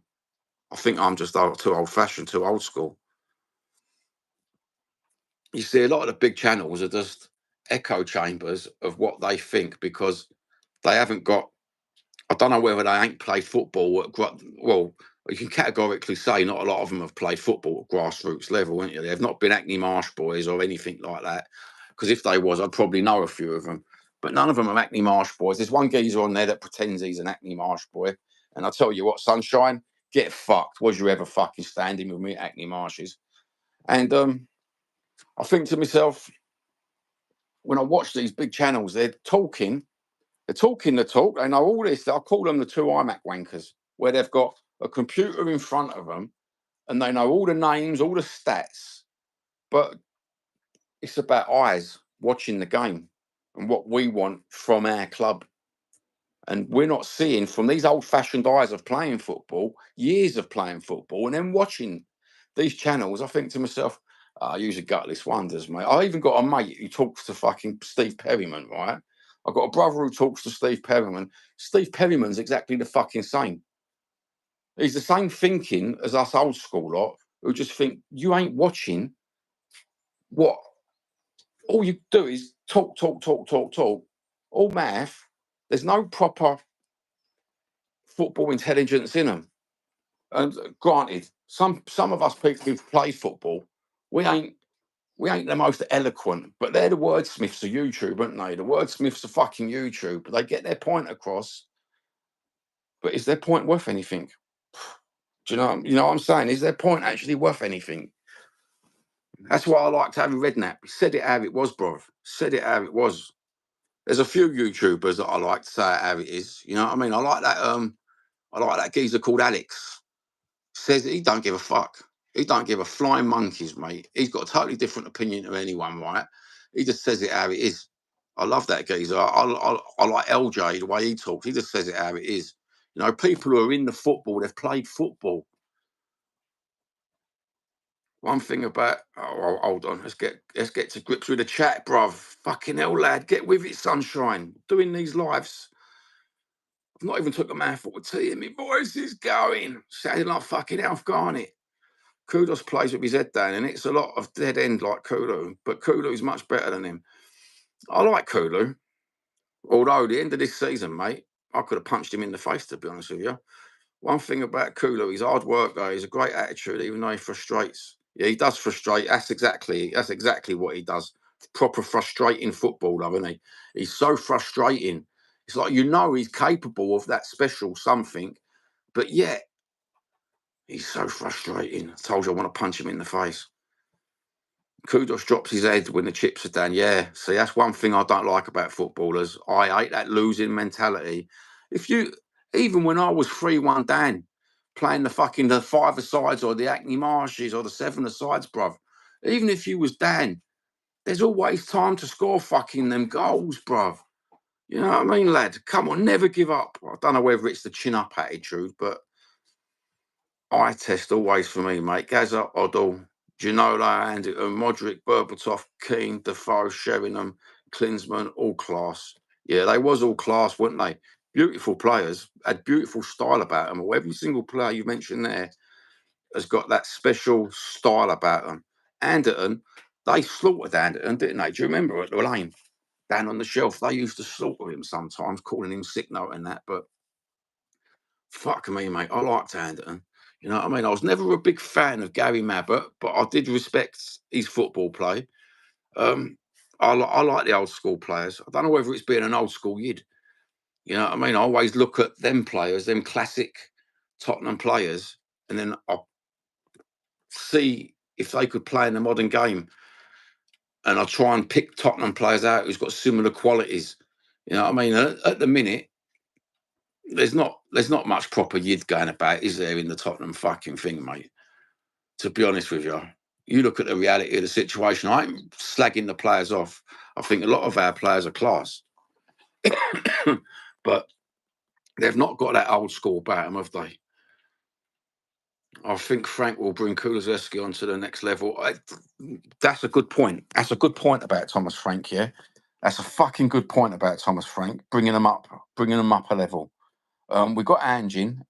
think I'm just too old fashioned, too old school. You see, a lot of the big channels are just echo chambers of what they think because they haven't got. I don't know whether they ain't played football well, you can categorically say not a lot of them have played football at grassroots level, ain't you? They've not been Hackney Marsh boys or anything like that. Because if they was, I'd probably know a few of them. But none of them are Hackney Marsh boys. There's one geezer on there that pretends he's an Hackney Marsh boy. And I tell you what, sunshine, get fucked. Was you ever fucking standing with me at Hackney Marshes? And I think to myself, when I watch these big channels, they're talking the talk. They know all this. I call them the 2 iMac wankers, where they've got a computer in front of them and they know all the names, all the stats. But it's about eyes watching the game and what we want from our club. And we're not seeing from these old-fashioned eyes of playing football, years of playing football, and then watching these channels. I think to myself, I usually gutless wonders, mate. I even got a mate who talks to fucking Steve Perryman, right? I've got a brother who talks to Steve Perryman. Steve Perryman's exactly the fucking same. He's the same thinking as us old school lot who just think you ain't watching what all you do is talk. All math. There's no proper football intelligence in them. And granted, some of us people who've played football, we ain't we ain't the most eloquent, but they're the wordsmiths of YouTube, aren't they? The wordsmiths of fucking YouTube. They get their point across, but is their point worth anything? Do you know what I'm saying? Is their point actually worth anything? That's why I liked having Redknapp. He said it how it was, bro. Said it how it was. There's a few YouTubers that I like to say it how it is. You know what I mean? I like that geezer called Alex. Says he don't give a fuck. He don't give a flying monkeys, mate. He's got a totally different opinion to anyone, right? He just says it how it is. I love that geezer. I like LJ, the way he talks. He just says it how it is. You know, people who are in the football, they've played football. One thing about hold on, let's get to grips with the chat, bruv. Fucking hell, lad, get with it, sunshine. Doing these lives. I've not even took a mouthful of tea and my voice is going. Sounding like fucking Alf Garnett. Kudos plays with his head down, and it's a lot of dead end like Kulu, but Kulu's much better than him. I like Kulu, although the end of this season, mate, I could have punched him in the face, to be honest with you. One thing about Kulu, he's hard work, though. He's a great attitude, even though he frustrates. Yeah, he does frustrate. That's exactly what he does. Proper frustrating football, isn't he? He's so frustrating. It's like he's capable of that special something, but yet he's so frustrating. I told you I want to punch him in the face. Kudos drops his head when the chips are down. Yeah, see, that's one thing I don't like about footballers. I hate that losing mentality. If you, even when I was 3-1 down, playing the five-a-sides or the Hackney Marshes or the seven-a-sides, bruv, even if you was down, there's always time to score fucking them goals, bruv. You know what I mean, lad? Come on, never give up. I don't know whether it's the chin-up attitude, but eye test always for me, mate. Gaza, Odell, Ginola, Andy, Modric, Berbatov, Keane, Defoe, Sheringham, Klinsmann, all class. Yeah, they was all class, weren't they? Beautiful players, had beautiful style about them. Well, every single player you mentioned there has got that special style about them. Anderton, they slaughtered Anderton, didn't they? Do you remember at the lane? Down on the shelf, they used to slaughter him sometimes, calling him sick note and that, but fuck me, mate. I liked Anderton. You know what I mean? I was never a big fan of Gary Mabbott, but I did respect his football play. Um, I like the old school players. I don't know whether it's being an old school yid. You know what I mean? I always look at them players, them classic Tottenham players, and then I see if they could play in the modern game. And I try and pick Tottenham players out who's got similar qualities. You know what I mean? At the minute, there's not much proper yid going about, is there, in the Tottenham fucking thing, mate? To be honest with you, you look at the reality of the situation. I ain't slagging the players off. I think a lot of our players are class, but they've not got that old school about them, have they? I think Frank will bring Kulusevski onto the next level. That's a good point. That's a good point about Thomas Frank. Yeah, that's a fucking good point about Thomas Frank. Bringing them up a level. We got Anjin.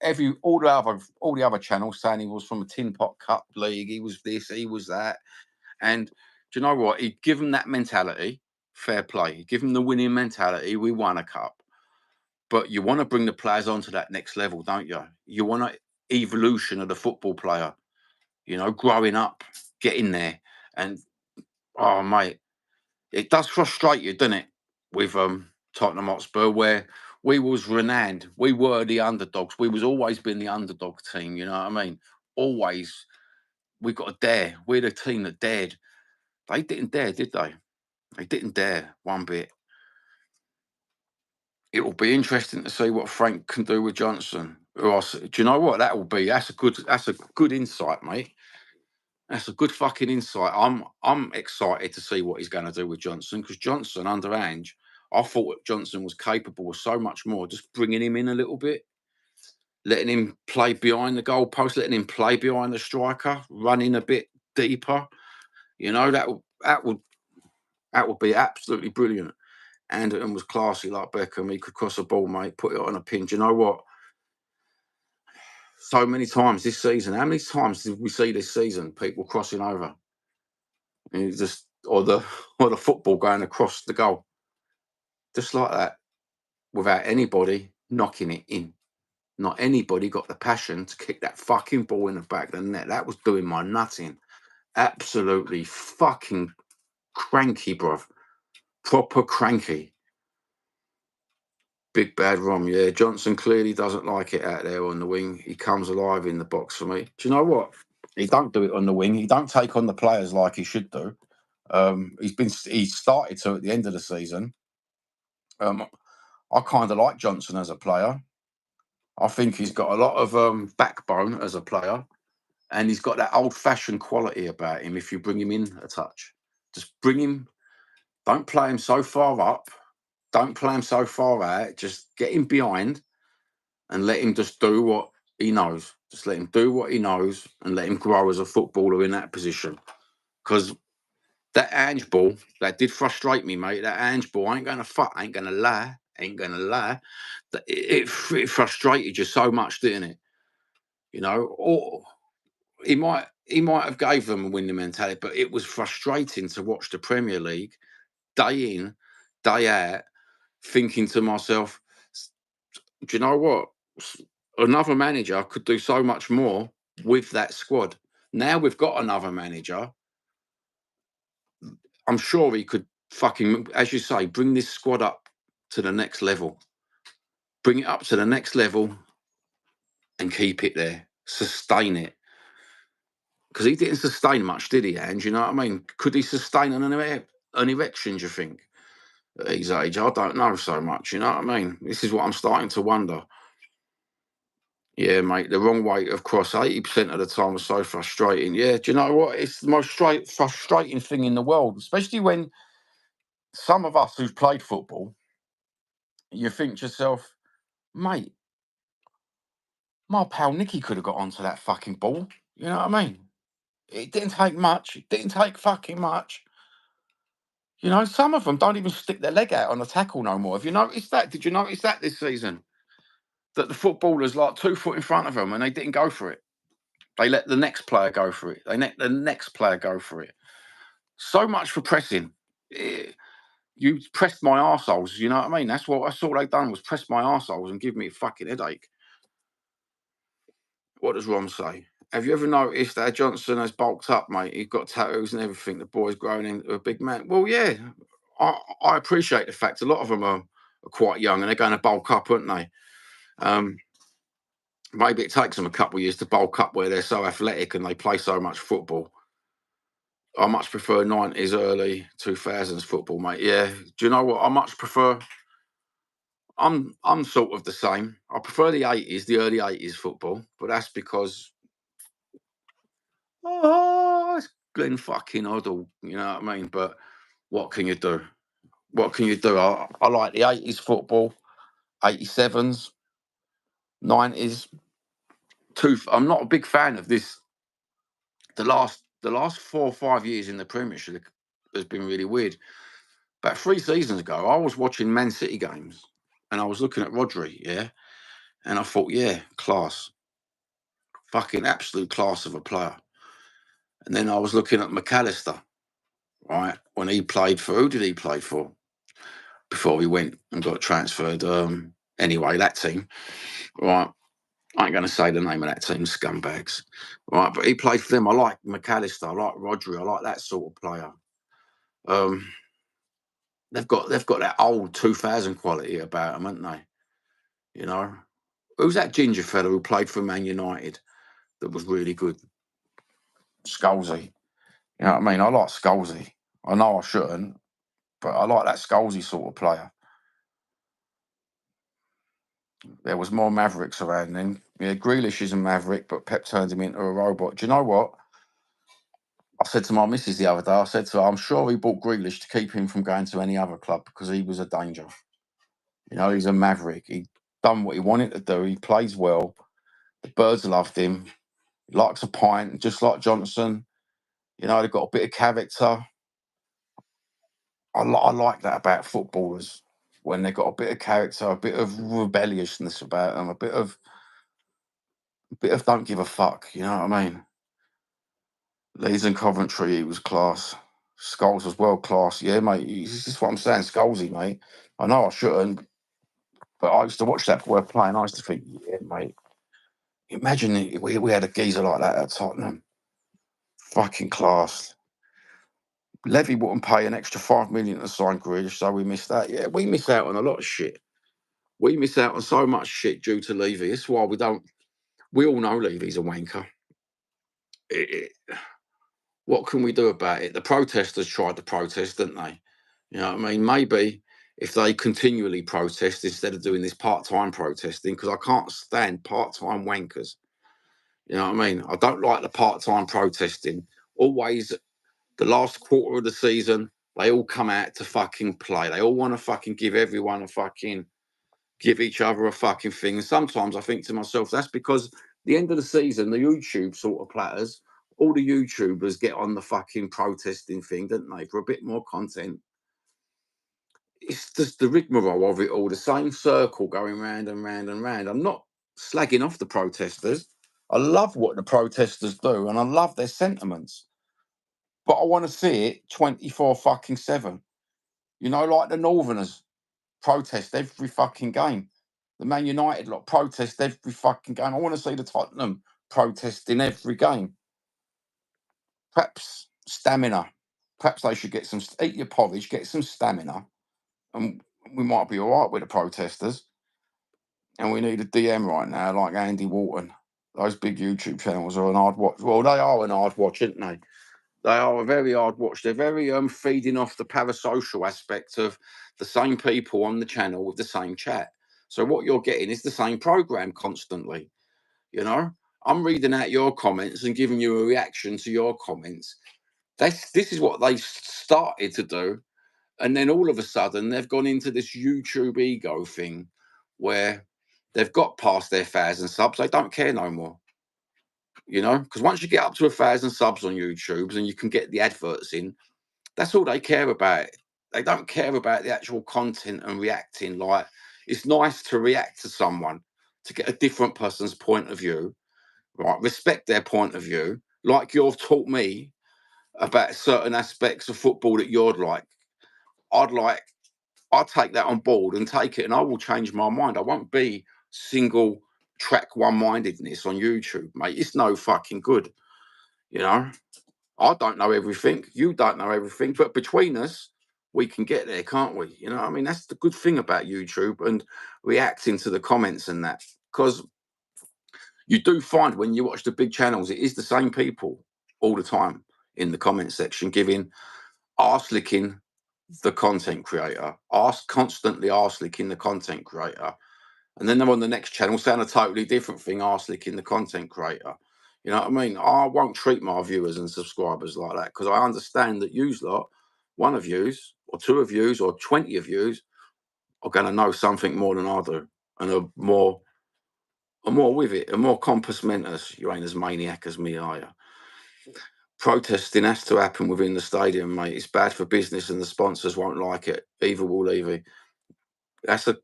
All the other channels saying he was from a Tin Pot Cup league. He was this. He was that. And do you know what? He'd give him that mentality. Fair play. He'd give him the winning mentality. We won a cup. But you want to bring the players onto that next level, don't you? You want an evolution of the football player. You know, growing up, getting there, and oh mate, it does frustrate you, doesn't it? With Tottenham Hotspur, where we was renowned, we were the underdogs. We was always been the underdog team. You know what I mean? Always, we got to dare. We're the team that dared. They didn't dare, did they? They didn't dare one bit. It will be interesting to see what Frank can do with Johnson. Do you know what that will be? That's a good insight, mate. That's a good fucking insight. I'm excited to see what he's going to do with Johnson, because Johnson under Ange, I thought Johnson was capable of so much more. Just bringing him in a little bit, letting him play behind the goalpost, letting him play behind the striker, running a bit deeper. You know, that would be absolutely brilliant. Anderton was classy like Beckham. He could cross a ball, mate, put it on a pin. Do you know what? So many times this season. How many times did we see this season people crossing over? And you just or the football going across the goal, just like that, without anybody knocking it in. not anybody got the passion to kick that fucking ball in the back of the net. That was doing my nutting. Absolutely fucking cranky, bruv. Proper cranky. Big bad Rom, yeah. Johnson clearly doesn't like it out there on the wing. He comes alive in the box for me. Do you know what? He don't do it on the wing. He don't take on the players like he should do. He started to at the end of the season. I kind of like Johnson as a player. I think he's got a lot of backbone as a player, and he's got that old-fashioned quality about him. If you bring him in a touch, just bring him. Don't play him so far up. Don't play him so far out. Just get him behind and let him just do what he knows. Just let him do what he knows and let him grow as a footballer in that position. Because that Ange ball, that did frustrate me, mate. That Ange ball, ain't gonna lie. It frustrated you so much, didn't it? You know, or he might have gave them a winning mentality, but it was frustrating to watch the Premier League day in, day out, thinking to myself, do you know what? Another manager could do so much more with that squad. Now we've got another manager. I'm sure he could fucking, as you say, bring this squad up to the next level. Bring it up to the next level and keep it there. Sustain it. Because he didn't sustain much, did he, Ange? You know what I mean? Could he sustain an erection, do you think? At his age, I don't know so much, you know what I mean? This is what I'm starting to wonder. Yeah, mate, the wrong way of cross 80% of the time was so frustrating. Yeah, do you know what? It's the most frustrating thing in the world, especially when some of us who've played football, you think to yourself, mate, my pal Nicky could have got onto that fucking ball. You know what I mean? It didn't take much. It didn't take fucking much. You know, some of them don't even stick their leg out on the tackle no more. Have you noticed that? Did you notice that this season? That the footballers like 2 foot in front of them and they didn't go for it. They let the next player go for it. They let the next player go for it. So much for pressing. You pressed my arseholes, you know what I mean? That's all they done was press my arseholes and give me a fucking headache. What does Rom say? Have you ever noticed that Johnson has bulked up, mate? He's got tattoos and everything. The boy's grown into a big man. Well, yeah, I appreciate the fact a lot of them are quite young and they're going to bulk up, aren't they? Maybe it takes them a couple of years to bulk up where they're so athletic and they play so much football. I much prefer 90s, early 2000s football, mate. Yeah. Do you know what? I much prefer. I'm sort of the same. I prefer the 80s, the early 80s football, but that's because it's Glenn fucking Hoddle, you know what I mean? But what can you do? What can you do? I like the 80s football, 87s, 90s. I'm not a big fan of this. The last 4 or 5 years in the Premiership has been really weird. About 3 seasons ago, I was watching Man City games and I was looking at Rodri, yeah, and I thought, yeah, class, fucking absolute class of a player. And then I was looking at McAllister, right, when he played for, who did he play for before he went and got transferred? Anyway, that team, right, I ain't going to say the name of that team, scumbags, right, but he played for them. I like McAllister, I like Rodri, I like that sort of player. They've got that old 2000 quality about them, haven't they? You know, who's that ginger fella who played for Man United that was really good? Scholesy. You know what I mean? I like Scholesy. I know I shouldn't, but I like that Scholesy sort of player. There was more Mavericks around then. Yeah, Grealish is a Maverick, but Pep turned him into a robot. Do you know what? I said to my missus the other day, I said to her, I'm sure he bought Grealish to keep him from going to any other club because he was a danger. You know, he's a Maverick. He done what he wanted to do. He plays well. The birds loved him. He likes a pint, just like Johnson. You know, they've got a bit of character. I like that about footballers when they've got a bit of character, a bit of rebelliousness about them, a bit of don't give a fuck. You know what I mean? Leeds and Coventry, he was class. Scholes was world class. Yeah, mate. This is what I'm saying. Scholesy, mate. I know I shouldn't. But I used to watch that boy playing. I used to think, yeah, mate, imagine we had a geezer like that at Tottenham. Fucking class. Levy wouldn't pay an extra 5 million to sign Grealish, so we missed that. Yeah, we miss out on a lot of shit. We miss out on so much shit due to Levy. That's why we don't. We all know Levy's a wanker. What can we do about it? The protesters tried to protest, didn't they? You know what I mean? Maybe if they continually protest instead of doing this part-time protesting, because I can't stand part-time wankers. You know what I mean? I don't like the part-time protesting. Always the last quarter of the season, they all come out to fucking play. They all want to fucking give everyone a fucking give each other a fucking thing. And sometimes I think to myself, that's because the end of the season, the YouTube sort of platters, all the YouTubers get on the fucking protesting thing, don't they, for a bit more content. It's just the rigmarole of it all, the same circle going round and round and round. I'm not slagging off the protesters. I love what the protesters do and I love their sentiments. But I want to see it 24 fucking 7. You know, like the Northerners protest every fucking game. The Man United lot protest every fucking game. I want to see the Tottenham protest in every game. Perhaps stamina. Perhaps they should get some, eat your porridge, get some stamina, and we might be all right with the protesters. And we need a DM right now, like Andy Wharton. Those big YouTube channels are an hard watch. Well, they are an hard watch, aren't they? They are a very hard watch. They're very feeding off the parasocial aspect of the same people on the channel with the same chat. So what you're getting is the same program constantly. You know, I'm reading out your comments and giving you a reaction to your comments. This is what they started to do, and then all of a sudden they've gone into this YouTube ego thing where they've got past their 1,000 subs. They don't care no more. You know, because once you get up to 1,000 subs on YouTube and you can get the adverts in, that's all they care about. They don't care about the actual content and reacting. Like, it's nice to react to someone, to get a different person's point of view, right? Respect their point of view. Like you've taught me about certain aspects of football that you'd like. I'll take that on board and take it, and I will change my mind. I won't be single track one-mindedness on YouTube, mate. It's no fucking good. You know, I don't know everything. You don't know everything, but between us, we can get there, can't we? You know, I mean, that's the good thing about YouTube and reacting to the comments and that, because you do find when you watch the big channels, it is the same people all the time in the comment section giving arse licking the content creator, constantly arse licking the content creator. And then they're on the next channel saying a totally different thing, arse licking the content creator. You know what I mean? I won't treat my viewers and subscribers like that because I understand that yous lot, one of yous, or two of yous, or 20 of yous, are going to know something more than I do and are more with it, are more compass mentis. You ain't as maniac as me, are you? Protesting has to happen within the stadium, mate. It's bad for business and the sponsors won't like it. Either will Levy. Do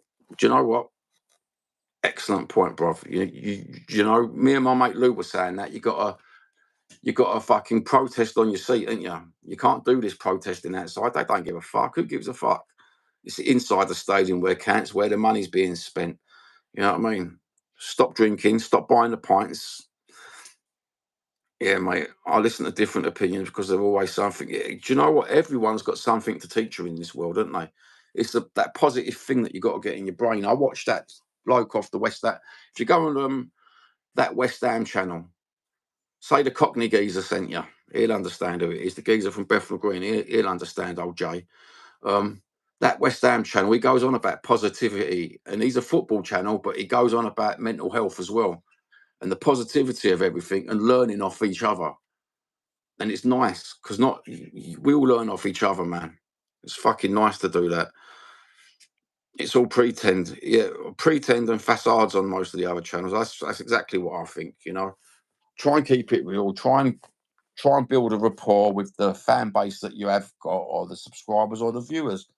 you know what? Excellent point, bro. You know, me and my mate Lou were saying that you gotta fucking protest on your seat, ain't you? You can't do this protesting outside. They don't give a fuck. Who gives a fuck? It's inside the stadium where counts, where the money's being spent. You know what I mean? Stop drinking, stop buying the pints. Yeah, mate. I listen to different opinions because they're always something. Yeah, do you know what? Everyone's got something to teach you in this world, don't they? It's that positive thing that you got to get in your brain. I watched that bloke off the West Ham. If you go on that West Ham channel, say the Cockney geezer sent you, he'll understand who it is. The geezer from Bethnal Green, he'll understand old Jay. That West Ham channel, he goes on about positivity, and he's a football channel, but he goes on about mental health as well, and the positivity of everything, and learning off each other. And it's nice because we all learn off each other, man. It's fucking nice to do that. It's all pretend, yeah, pretend and facades on most of the other channels. That's exactly what I think. You know, try and keep it real. Try and build a rapport with the fan base that you have got, or the subscribers, or the viewers.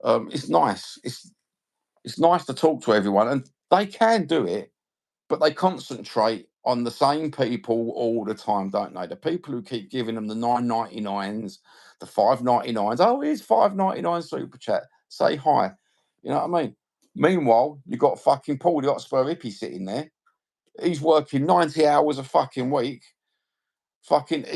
It's nice. It's nice to talk to everyone, and they can do it, but they concentrate on the same people all the time, don't they? The people who keep giving them the 9.99s, the 5.99s. Oh, here's 5.99 super chat. Say hi. You know what I mean? Meanwhile, you got fucking Paul the Hotspur hippie sitting there. He's working 90 hours a fucking week. Fucking,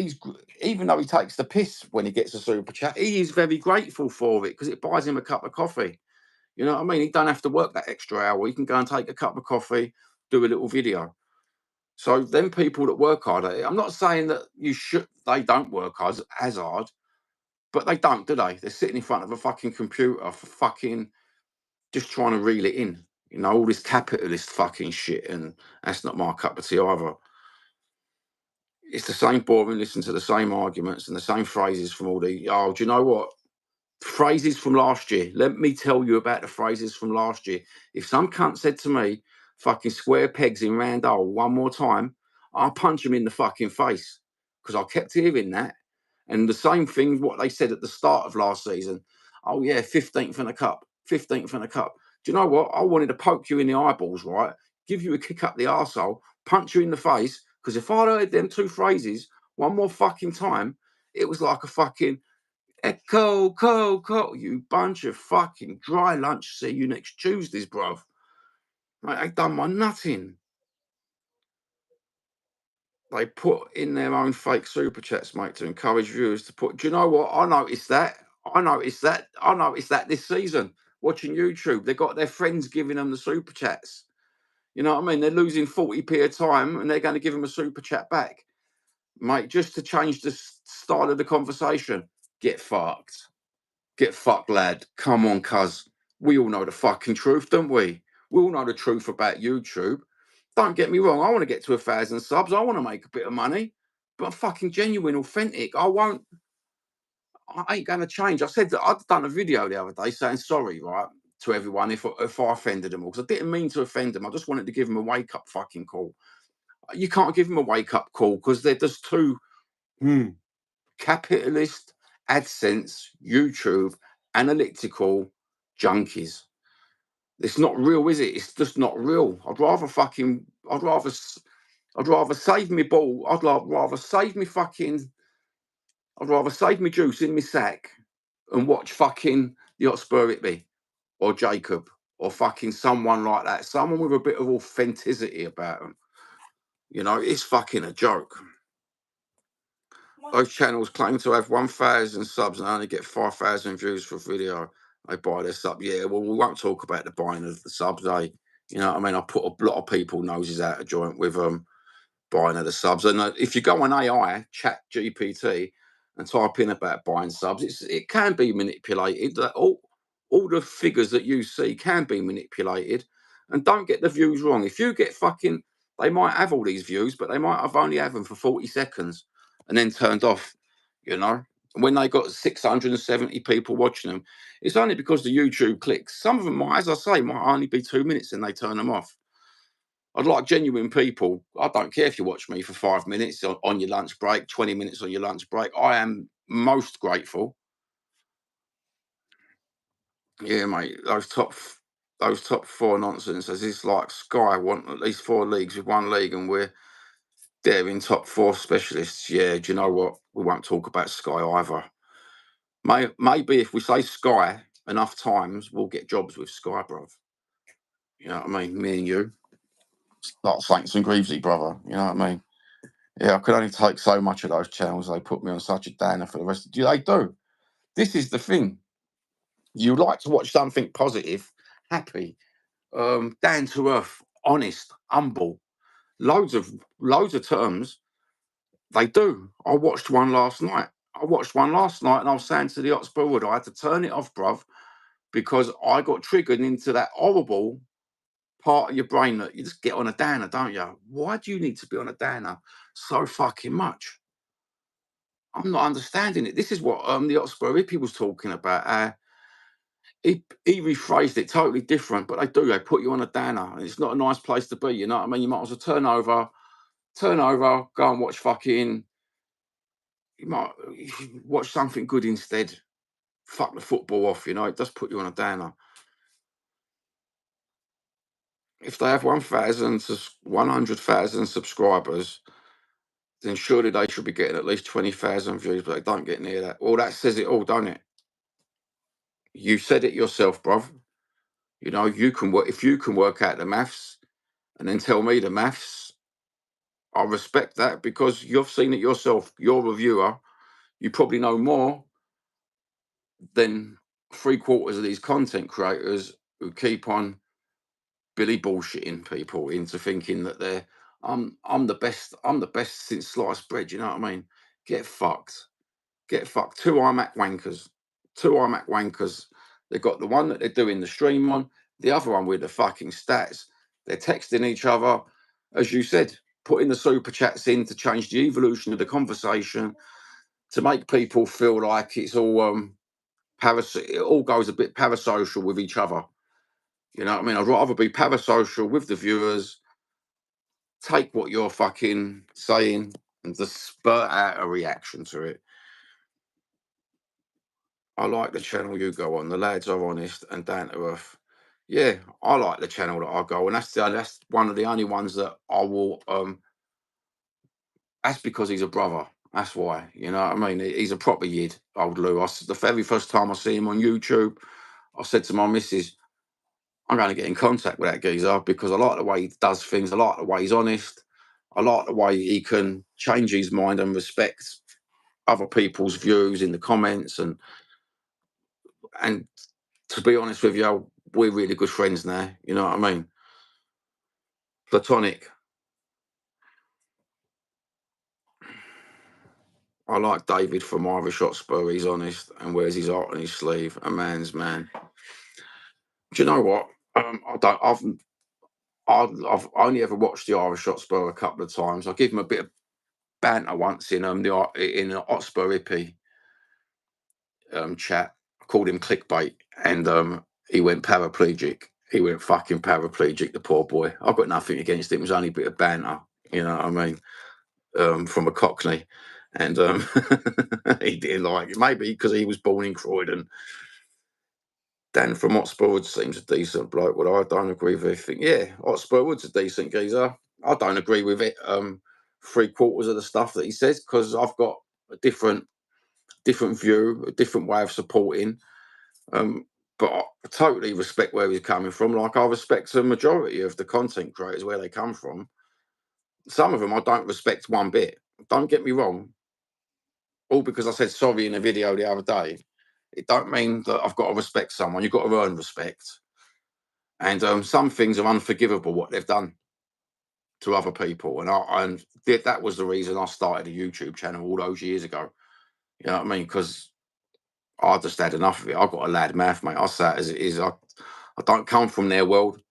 even though he takes the piss when he gets a super chat, he is very grateful for it because it buys him a cup of coffee. You know what I mean? He don't have to work that extra hour. He can go and take a cup of coffee, do a little video. So them people that work hard at it, I'm not saying that they don't work as hard, but they don't, do they? They're sitting in front of a fucking computer for fucking just trying to reel it in. You know, all this capitalist fucking shit, and that's not my cup of tea either. It's the same boring, listen to the same arguments and the same phrases from all the, oh, do you know what? Phrases from last year. Let me tell you about the phrases from last year. If some cunt said to me, fucking square pegs in round hole one more time, I'll punch him in the fucking face. Because I kept hearing that. And the same thing, what they said at the start of last season. Oh, yeah, 15th in the cup, 15th in the cup. Do you know what? I wanted to poke you in the eyeballs, right? Give you a kick up the arsehole, punch you in the face. Because if I'd heard them two phrases one more fucking time, it was like a fucking Echo, you bunch of fucking dry lunch. See you next Tuesdays, bruv. Right, they done my nutting. They put in their own fake super chats, mate, to encourage viewers to put. Do you know what? I noticed that. I noticed that this season, watching YouTube. They got their friends giving them the super chats. You know what I mean? They're losing 40p a time and they're going to give them a super chat back, mate, just to change the style of the conversation. Get fucked. Get fucked, lad. Come on, cuz. We all know the fucking truth, don't we? We all know the truth about YouTube. Don't get me wrong. I want to get to 1,000 subs. I want to make a bit of money. But I'm fucking genuine, authentic. I ain't going to change. I said that I'd done a video the other day saying sorry, right, to everyone if I offended them all. Because I didn't mean to offend them. I just wanted to give them a wake up fucking call. You can't give them a wake up call because they're just too capitalist, AdSense, YouTube, analytical junkies. It's not real, is it? It's just not real. I'd rather save me ball. I'd rather save me juice in my sack and watch fucking the Hotspur Itby or Jacob or fucking someone like that. Someone with a bit of authenticity about them. You know, it's fucking a joke. Those channels claim to have 1,000 subs and only get 5,000 views for a video. They buy their sub. Yeah, well, we won't talk about the buying of the subs, eh? You know what I mean? I put a lot of people noses out of joint with buying of the subs. And if you go on AI, Chat GPT, and type in about buying subs, it can be manipulated. All the figures that you see can be manipulated. And don't get the views wrong. If you get fucking, they might have all these views, but they might have only have them for 40 seconds and then turned off, you know? When they got 670 people watching them, it's only because the YouTube clicks. Some of them might, as I say, might only be 2 minutes and they turn them off. I'd like genuine people. I don't care if you watch me for 5 minutes on your lunch break, 20 minutes on your lunch break. I am most grateful. Yeah, mate, those top four nonsenses. It's like Sky want at least 4 leagues with 1 league, and they're in top 4 specialists. Yeah, do you know what? We won't talk about Sky either. Maybe if we say Sky enough times, we'll get jobs with Sky, bruv. You know what I mean? Me and you. Like Saints and Greavesy, brother. You know what I mean? Yeah, I could only take so much of those channels. They put me on such a downer for the rest. They do. This is the thing. You like to watch something positive, happy, down to earth, honest, humble. Loads of terms. They do. I watched one last night. And I was saying to the Hotspur Wood, I had to turn it off, bruv, because I got triggered into that horrible part of your brain that you just get on a downer, don't you? Why do you need to be on a downer so fucking much? I'm not understanding it. This is what the Hotspur hippie was talking about. He rephrased it totally different, but they put you on a downer, and it's not a nice place to be. You know what I mean? You might as well turn over, go and watch fucking. You might watch something good instead. Fuck the football off. You know, it does put you on a downer. If they have 1,000 to 100,000 subscribers, then surely they should be getting at least 20,000 views, but they don't get near that. Well, that says it all, don't it? You said it yourself, bruv. You know, you can work if you can work out the maths and then tell me the maths. I respect that because you've seen it yourself. You're a viewer. You probably know more than three quarters of these content creators who keep on Billy bullshitting people into thinking that they're I'm the best. I'm the best since sliced bread. You know what I mean? Get fucked. Get fucked. Two iMac wankers. Two iMac wankers. They've got the one that they're doing the stream on, the other one with the fucking stats. They're texting each other, as you said, putting the super chats in to change the evolution of the conversation, to make people feel like it's all it all goes a bit parasocial with each other. You know what I mean? I'd rather be parasocial with the viewers, take what you're fucking saying, and just spurt out a reaction to it. I like the channel you go on. The lads are honest and down to earth. Yeah, I like the channel that I go, and that's one of the only ones that I will. That's because he's a brother. That's why. You know what I mean? He's a proper yid, old Lou. The very first time I see him on YouTube, I said to my missus, "I'm going to get in contact with that geezer because I like the way he does things. I like the way he's honest. I like the way he can change his mind and respect other people's views in the comments and to be honest with you, we're really good friends now. You know what I mean? Platonic. I like David from Irish Hotspur. He's honest and wears his heart on his sleeve. A man's man. Do you know what? I don't. I've only ever watched the Irish Hotspur a couple of times. I give him a bit of banter once in the Hotspur hippie chat. I called him clickbait, and he went paraplegic. He went fucking paraplegic. The poor boy. I've got nothing against him. It was only a bit of banter. You know what I mean? From a Cockney, and he didn't like it. Maybe because he was born in Croydon. Dan from Hotspur Wood seems a decent bloke. Well, I don't agree with everything. Yeah, Hotspur Wood's a decent geezer. I don't agree with it. Three quarters of the stuff that he says because I've got a different view, a different way of supporting. But I totally respect where he's coming from. Like I respect the majority of the content creators where they come from. Some of them I don't respect one bit. Don't get me wrong. All because I said sorry in a video the other day. It don't mean that I've got to respect someone. You've got to earn respect. And some things are unforgivable what they've done to other people. And that was the reason I started a YouTube channel all those years ago. You know what I mean? Because I just had enough of it. I've got a lad mouth, mate. I say it as it is. I don't come from their world.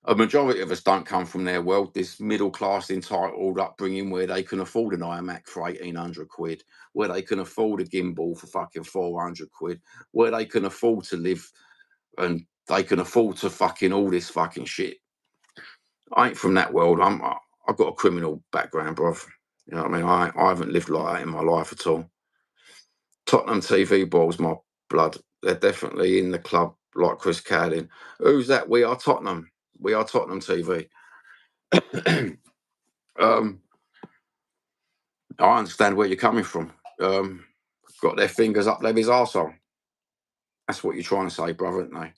A majority of us don't come from their world, this middle class entitled upbringing where they can afford an iMac for 1,800 quid, where they can afford a gimbal for fucking 400 quid, where they can afford to live and they can afford to fucking all this fucking shit. I ain't from that world. I've got a criminal background, bruv. You know what I mean? I haven't lived like that in my life at all. Tottenham TV boils my blood. They're definitely in the club like Chris Cowling. Who's that? We are Tottenham. We are Tottenham TV. um, I understand where you're coming from. Got their fingers up Levy's arsehole. That's what you're trying to say, brother, isn't they?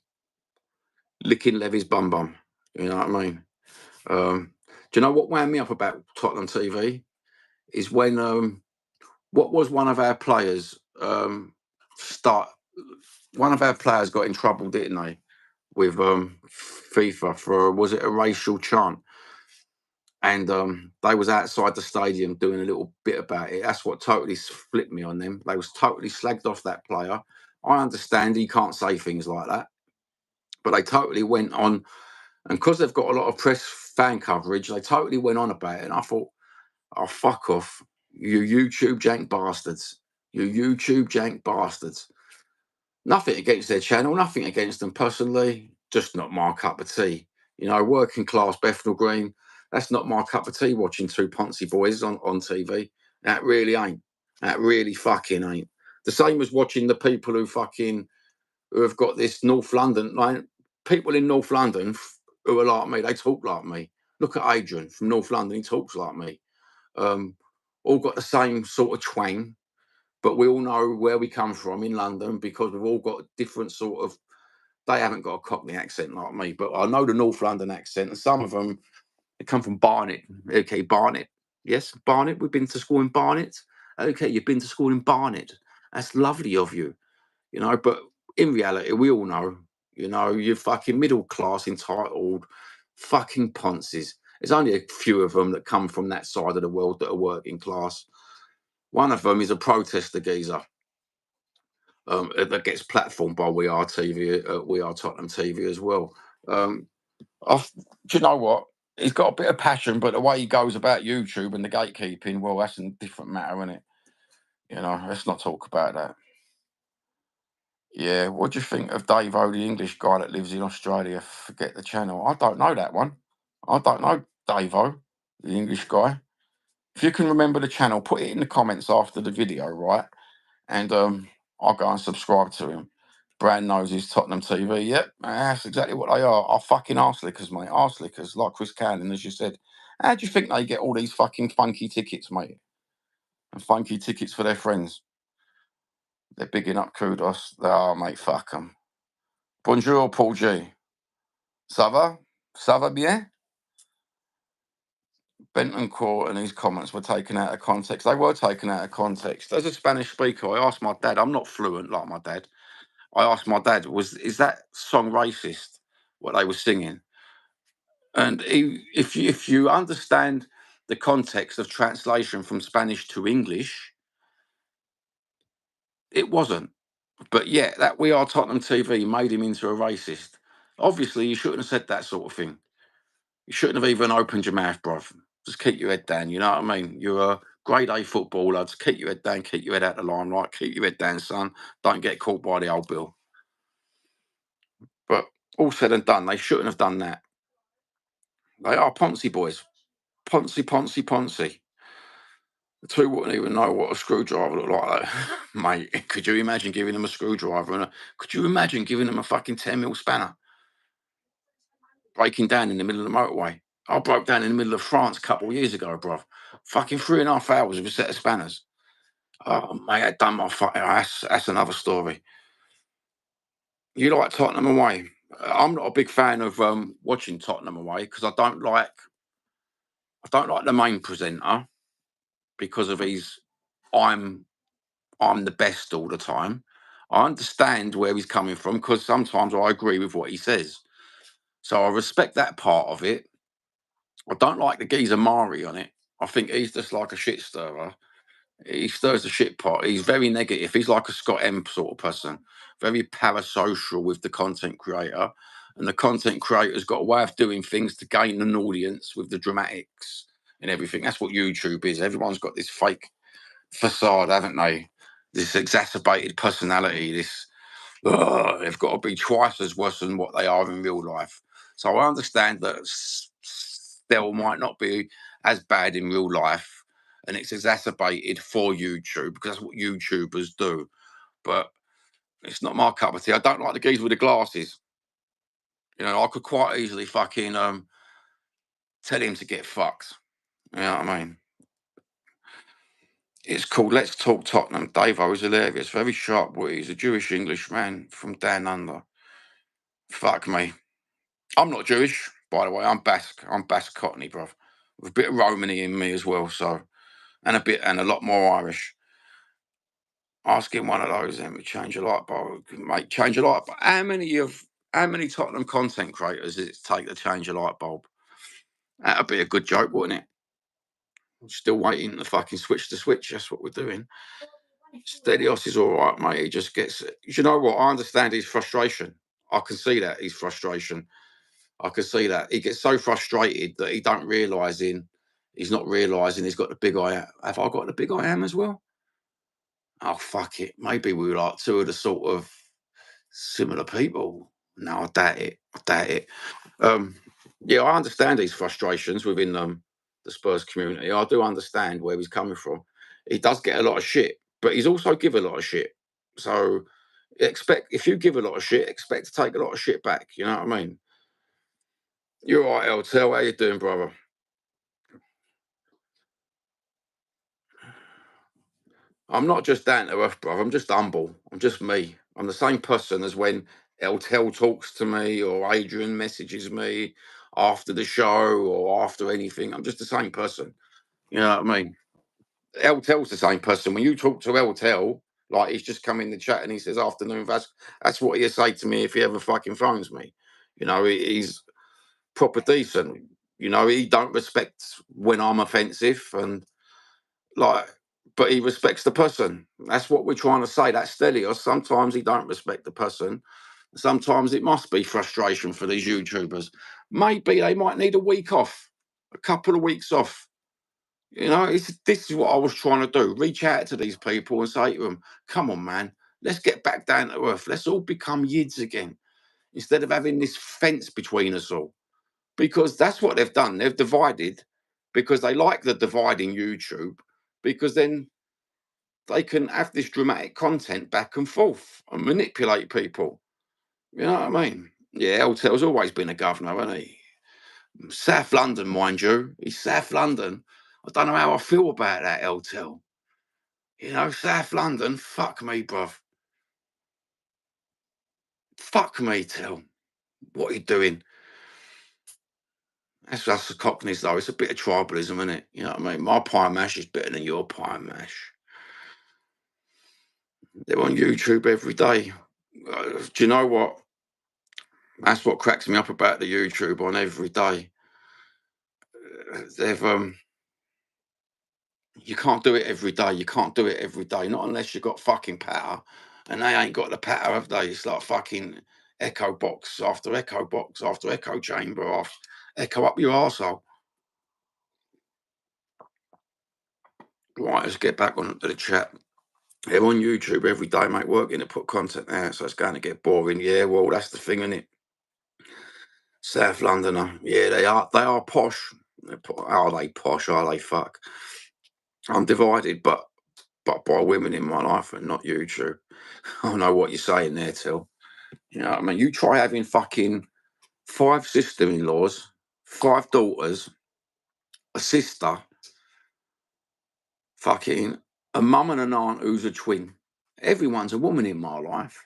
Licking Levy's bum bum. You know what I mean? Do you know what wound me up about Tottenham TV? Is when what was one of our players start one of our players got in trouble, didn't they? With FIFA for was it a racial chant? And they was outside the stadium doing a little bit about it. That's what totally flipped me on them. They was totally slagged off that player. I understand he can't say things like that, but they totally went on, and because they've got a lot of press fan coverage, they totally went on about it. And I thought, oh fuck off, you YouTube jank bastards, you YouTube jank bastards. Nothing against their channel, nothing against them personally, just not my cup of tea. You know, working class Bethnal Green, that's not my cup of tea watching two Ponzi boys on TV. That really ain't. That really fucking ain't. The same as watching the people who have got this North London, like people in North London who are like me, they talk like me. Look at Adrian from North London, he talks like me. Um, all got the same sort of twang, but we all know where we come from in London because we've all got different sort of They haven't got a Cockney accent like me, but I know the North London accent, and some of them they come from Barnet. Okay, Barnet. Yes, Barnet. We've been to school in Barnet. Okay, you've been to school in Barnet. That's lovely of you, you know. But in reality, we all know, you know, you're fucking middle class, entitled, fucking ponces. There's only a few of them that come from that side of the world that are working class. One of them is a protester geezer that gets platformed by We Are TV, We Are Tottenham TV as well. Um, do you know what? He's got a bit of passion, but the way he goes about YouTube and the gatekeeping, well, that's a different matter, isn't it? You know, let's not talk about that. Yeah, what do you think of Dave O, the English guy that lives in Australia? Forget the channel. I don't know that one. I don't know Dave O, the English guy. If you can remember the channel, put it in the comments after the video, right? And I'll go and subscribe to him. Brand knows his Tottenham TV. Yep, that's exactly what they are fucking arse lickers, mate. Arse lickers, like Chris Cannon, as you said. How do you think they get all these fucking funky tickets, mate? And funky tickets for their friends? They're bigging up kudos. Oh, mate, fuck them. Bonjour, Paul G. Ça va? Ça va bien? Benton Court and his comments were taken out of context. They were taken out of context. As a Spanish speaker, I asked my dad, I'm not fluent like my dad. I asked my dad, is that song racist, what they were singing? And if you understand the context of translation from Spanish to English, it wasn't. But yeah, that We Are Tottenham TV made him into a racist. Obviously, you shouldn't have said that sort of thing. You shouldn't have even opened your mouth, bruv. Just keep your head down. You know what I mean? You're a grade A footballer. Just keep your head down. Keep your head out of the limelight. Keep your head down, son. Don't get caught by the old bill. But all said and done, they shouldn't have done that. They are Ponzi boys. Ponzi, Ponzi, Ponzi. The two wouldn't even know what a screwdriver looked like, mate. Could you imagine giving them a screwdriver could you imagine giving them a fucking 10 mil spanner? Breaking down in the middle of the motorway. I broke down in the middle of France a couple of years ago, bruv. Fucking 3.5 hours with a set of spanners. Oh, mate, I done my fucking. That's another story. You like Tottenham away? I'm not a big fan of watching Tottenham away because I don't like the main presenter because of his I'm I'm the best all the time. I understand where he's coming from because sometimes I agree with what he says. So I respect that part of it. I don't like the geezer Mari on it. I think he's just like a shit stirrer. He stirs the shit pot. He's very negative. He's like a Scott M sort of person, very parasocial with the content creator. And the content creator's got a way of doing things to gain an audience with the dramatics and everything. That's what YouTube is. Everyone's got this fake facade, haven't they? This exacerbated personality, this they've got to be twice as worse than what they are in real life. So I understand that Stell might not be as bad in real life, and it's exacerbated for YouTube because that's what YouTubers do. But it's not my cup of tea. I don't like the geese with the glasses. You know, I could quite easily fucking tell him to get fucked. You know what I mean? It's called Let's Talk Tottenham. Davo is hilarious, very sharp wit. He's a Jewish English man from down under. Fuck me. I'm not Jewish, by the way. I'm Basque. I'm Basque Cockney, bruv. With a bit of Romany in me as well, so and a lot more Irish. Asking one of those, then we change a light bulb, mate. Change a light bulb. How many Tottenham content creators does it take to change a light bulb? That'd be a good joke, wouldn't it? I'm still waiting to fucking switch the switch. That's what we're doing. Stelios is all right, mate. He just gets. You know what? I understand his frustration. I can see that his frustration. I can see that he gets so frustrated that he don't realising he's not realising he's got the big eye. Have I got the big I am as well? Oh fuck it. Maybe we were like two of the sort of similar people. No, I doubt it. I doubt it. Um, yeah, I understand his frustrations within the Spurs community. I do understand where he's coming from. He does get a lot of shit, but he's also give a lot of shit. So expect if you give a lot of shit, expect to take a lot of shit back. You know what I mean? You're all right, LTL. How you doing, brother? I'm not just down to earth, bro. I'm just humble. I'm just me. I'm the same person as when Eltel talks to me or Adrian messages me after the show or after anything. I'm just the same person. You know what I mean? Eltel's the same person. When you talk to Eltel, like he's just come in the chat and he says afternoon. That's what he'll say to me if he ever fucking phones me. You know, he's proper decent. You know, he don't respect when I'm offensive and like, but he respects the person. That's what we're trying to say. That's Stelios. Sometimes he don't respect the person. Sometimes it must be frustration for these YouTubers. Maybe they might need a week off, a couple of weeks off. You know, this is what I was trying to do. Reach out to these people and say to them, come on, man, let's get back down to earth. Let's all become yids again instead of having this fence between us all. Because that's what they've done. They've divided because they like the dividing YouTube, because then they can have this dramatic content back and forth and manipulate people. You know what I mean? Yeah, Eltel's always been a governor, hasn't he? South London, mind you. He's South London. I don't know how I feel about that, Eltel. You know, South London, fuck me, bruv. Fuck me, Tel. What are you doing? That's us the Cockneys, though. It's a bit of tribalism, isn't it? You know what I mean? My pie mash is better than your pie mash. They're on YouTube every day. Do you know what? That's what cracks me up about the YouTube on every day. They've You can't do it every day. You can't do it every day, not unless you've got fucking power. And they ain't got the power, have they? It's like fucking echo box after echo box after echo chamber after echo up your arsehole. Right, let's get back on to the chat. They're on YouTube every day, mate, working to put content out, so it's going to get boring. Yeah, well, that's the thing, isn't it? South Londoner, yeah, they are. They are posh. Are they posh? Are they fuck? I'm divided, but by women in my life and not YouTube. I know what you're saying there, Till. You know what I mean? You try having fucking 5 sister-in-laws, 5 daughters, a sister, fucking a mum and an aunt who's a twin. Everyone's a woman in my life,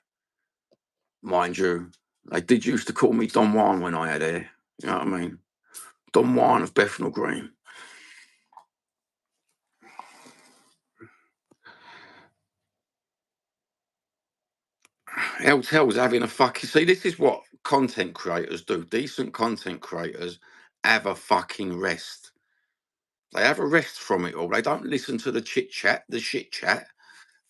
mind you. They did used to call me Don Juan when I had hair. You know what I mean? Don Juan of Bethnal Green. Eltel's having a fucking... See, this is what content creators do. Decent content creators have a fucking rest. They have a rest from it all. They don't listen to the chit-chat, the shit-chat.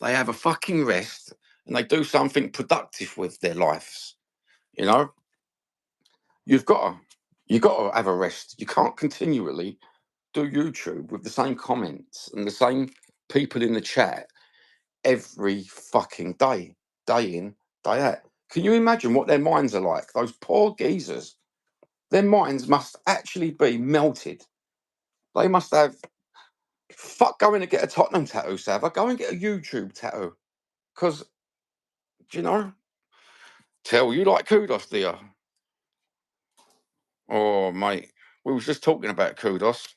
They have a fucking rest and they do something productive with their lives. You know, you've got to have a rest. You can't continually do YouTube with the same comments and the same people in the chat every fucking day in, day out. Can you imagine what their minds are like? Those poor geezers. Their minds must actually be melted. They must have... Fuck going to get a Tottenham tattoo, Sav. Go and get a YouTube tattoo. Because, do you know, Tell, you like kudos, do you? Oh, mate, we was just talking about kudos.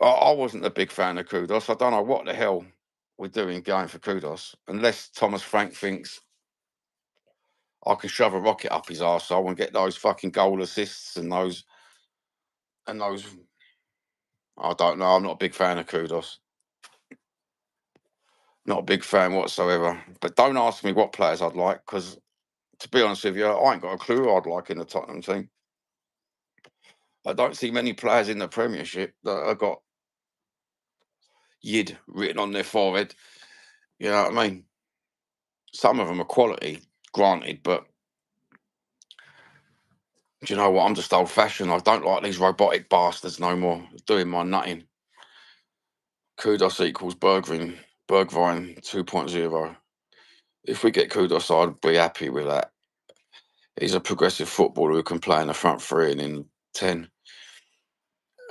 I wasn't a big fan of kudos. I don't know what the hell we're doing going for kudos, unless Thomas Frank thinks I can shove a rocket up his arsehole and get those fucking goal assists and those. I don't know. I'm not a big fan of kudos. Not a big fan whatsoever. But don't ask me what players I'd like, because to be honest with you, I ain't got a clue who I'd like in the Tottenham team. I don't see many players in the Premiership that have got Yid written on their forehead. You know what I mean? Some of them are quality, granted, but do you know what? I'm just old fashioned. I don't like these robotic bastards no more doing my nutting. Kudos equals Bergvin 2.0. If we get Kudos, I'd be happy with that. He's a progressive footballer who can play in the front 3 and in 10.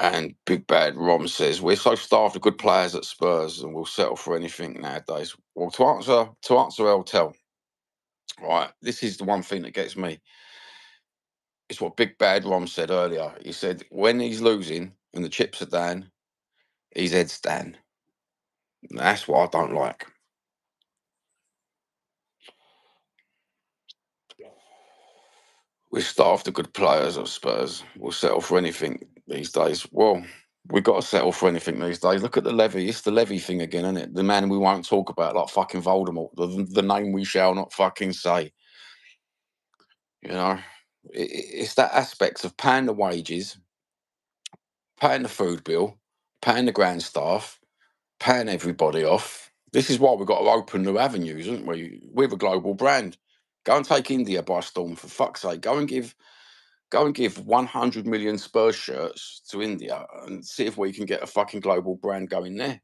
And Big Bad Rom says, we're so starved of good players at Spurs and we'll settle for anything nowadays. Well, to answer Eltel, right, this is the one thing that gets me. It's what Big Bad Rom said earlier. He said, when he's losing and the chips are down, his head's down. That's what I don't like. We're starved of good players at Spurs. We'll settle for anything these days. Well, we've got to settle for anything these days. Look at the levy. It's the levy thing again, isn't it? The man we won't talk about, like fucking Voldemort, the name we shall not fucking say. You know, it's that aspect of paying the wages, paying the food bill, paying the grand staff, paying everybody off. This is why we've got to open new avenues, haven't we? We're a global brand. Go and take India by storm, for fuck's sake. Go and give 100 million Spurs shirts to India and see if we can get a fucking global brand going there.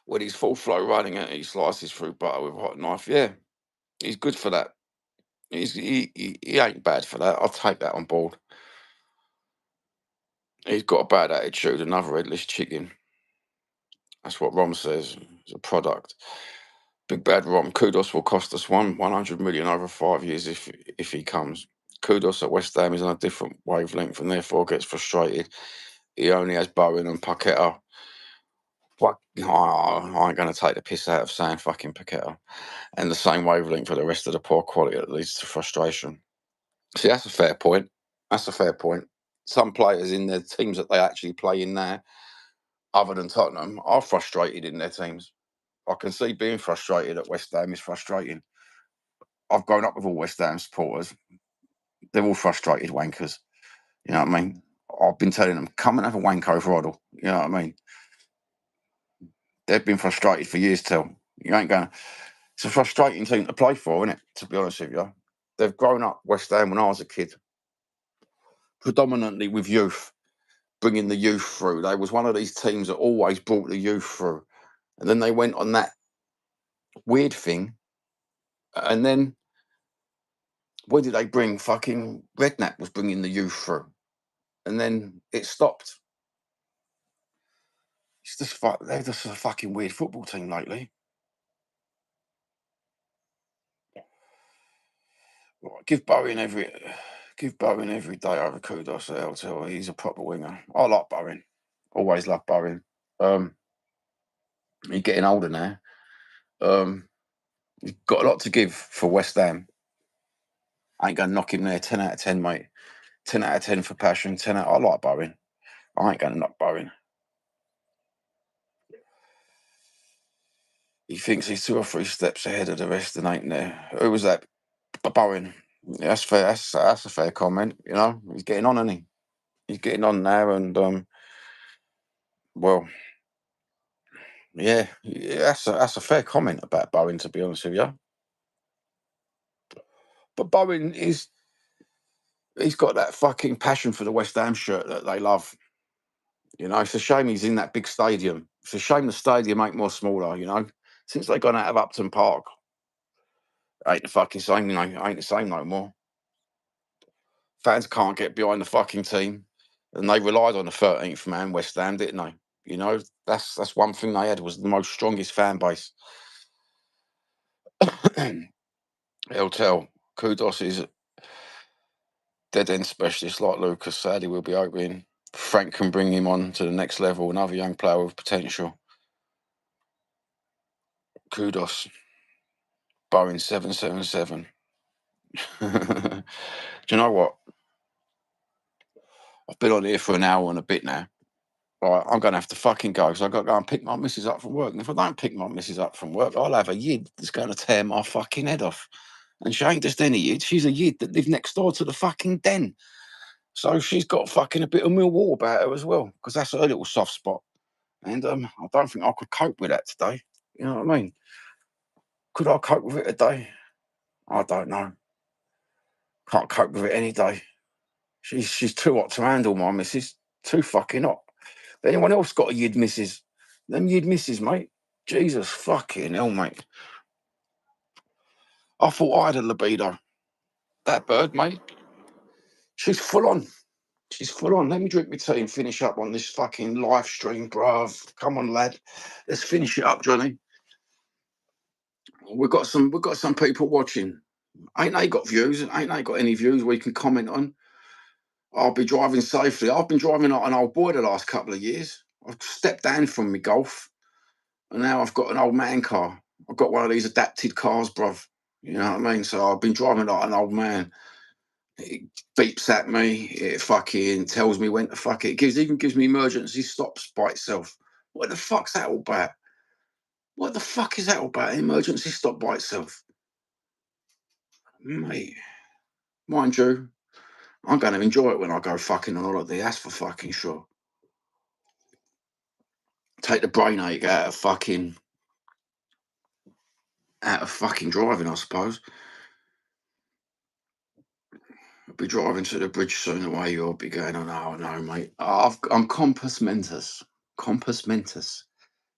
When he's full flow running it, he slices through butter with a hot knife. Yeah, he's good for that. He ain't bad for that. I'll take that on board. He's got a bad attitude, another headless chicken. That's what Rom says. It's a product. Big bad Rom. Kudos will cost us 100 million over 5 years if he comes. Kudos at West Ham is on a different wavelength and therefore gets frustrated. He only has Bowen and Paqueta. I ain't going to take the piss out of saying fucking Paqueta. And the same wavelength for the rest of the poor quality that leads to frustration. See, that's a fair point. That's a fair point. Some players in their teams that they actually play in now, other than Tottenham, are frustrated in their teams. I can see being frustrated at West Ham is frustrating. I've grown up with all West Ham supporters. They're all frustrated wankers. You know what I mean? I've been telling them, come and have a wank over Hoddle. You know what I mean? They've been frustrated for years till. You ain't going to. It's a frustrating team to play for, isn't it? To be honest with you. They've grown up West Ham when I was a kid, predominantly with youth, bringing the youth through. They was one of these teams that always brought the youth through. And then they went on that weird thing. And then where did they bring? Fucking Redknapp was bringing the youth through. And then it stopped. It's just they're just a fucking weird football team lately. Give Bowen every day over Kudos at LTL. He's a proper winger. I like Bowen. Always loved Bowen. He's getting older now. He's got a lot to give for West Ham. I ain't gonna knock him there. 10 out of 10, mate. 10 out of 10 for passion. 10 out. I like Bowen. I ain't gonna knock Bowen. He thinks he's 2 or 3 steps ahead of the rest and ain't there. Who was that? Bowen. Yeah, that's fair. That's a fair comment. You know, he's getting on, isn't he? He's getting on now, and well, yeah, that's a fair comment about Bowen, to be honest with you. But Bowen he's got that fucking passion for the West Ham shirt that they love. You know, it's a shame he's in that big stadium. It's a shame the stadium ain't more smaller. You know, since they gone out of Upton Park, ain't the fucking same. You know, ain't the same no more. Fans can't get behind the fucking team, and they relied on the 13th man, West Ham, didn't they? You know, that's one thing they had was the most strongest fan base. Eltel, Kudos is dead end specialist like Lucas. Sadly, we'll be hoping Frank can bring him on to the next level. Another young player with potential. Kudos. Boeing 777. Do you know what? I've been on here for an hour and a bit now. Right, I'm going to have to fucking go because I've got to go and pick my missus up from work. And if I don't pick my missus up from work, I'll have a yid that's going to tear my fucking head off. And she ain't just any yid. She's a yid that lived next door to the fucking den. So she's got fucking a bit of Millwall about her as well because that's her little soft spot. And I don't think I could cope with that today. You know what I mean? Could I cope with it today? I don't know. Can't cope with it any day. She's too hot to handle, my missus. Too fucking hot. Anyone else got a yid missus? Them yid missus, mate. Jesus fucking hell, mate. I thought I had a libido. That bird, mate. She's full on. She's full on. Let me drink my tea and finish up on this fucking live stream, bruv. Come on, lad. Let's finish it up, Johnny. We've got some people watching. Ain't they got views? Ain't they got any views we can comment on? I'll be driving safely. I've been driving like an old boy the last couple of years. I've stepped down from my Golf, and now I've got an old man car. I've got one of these adapted cars, bruv. You know what I mean? So I've been driving like an old man. It beeps at me. It fucking tells me when to fuck it. It even gives me emergency stops by itself. What the fuck's that all about? What the fuck is that all about? Emergency stop by itself, mate. Mind you, I'm going to enjoy it when I go fucking on holiday. That's for fucking sure. Take the brain ache out of fucking driving, I suppose. I'll be driving to the bridge soon. The way you'll be going on. Oh no, mate. I'm compos mentis. Compos mentis.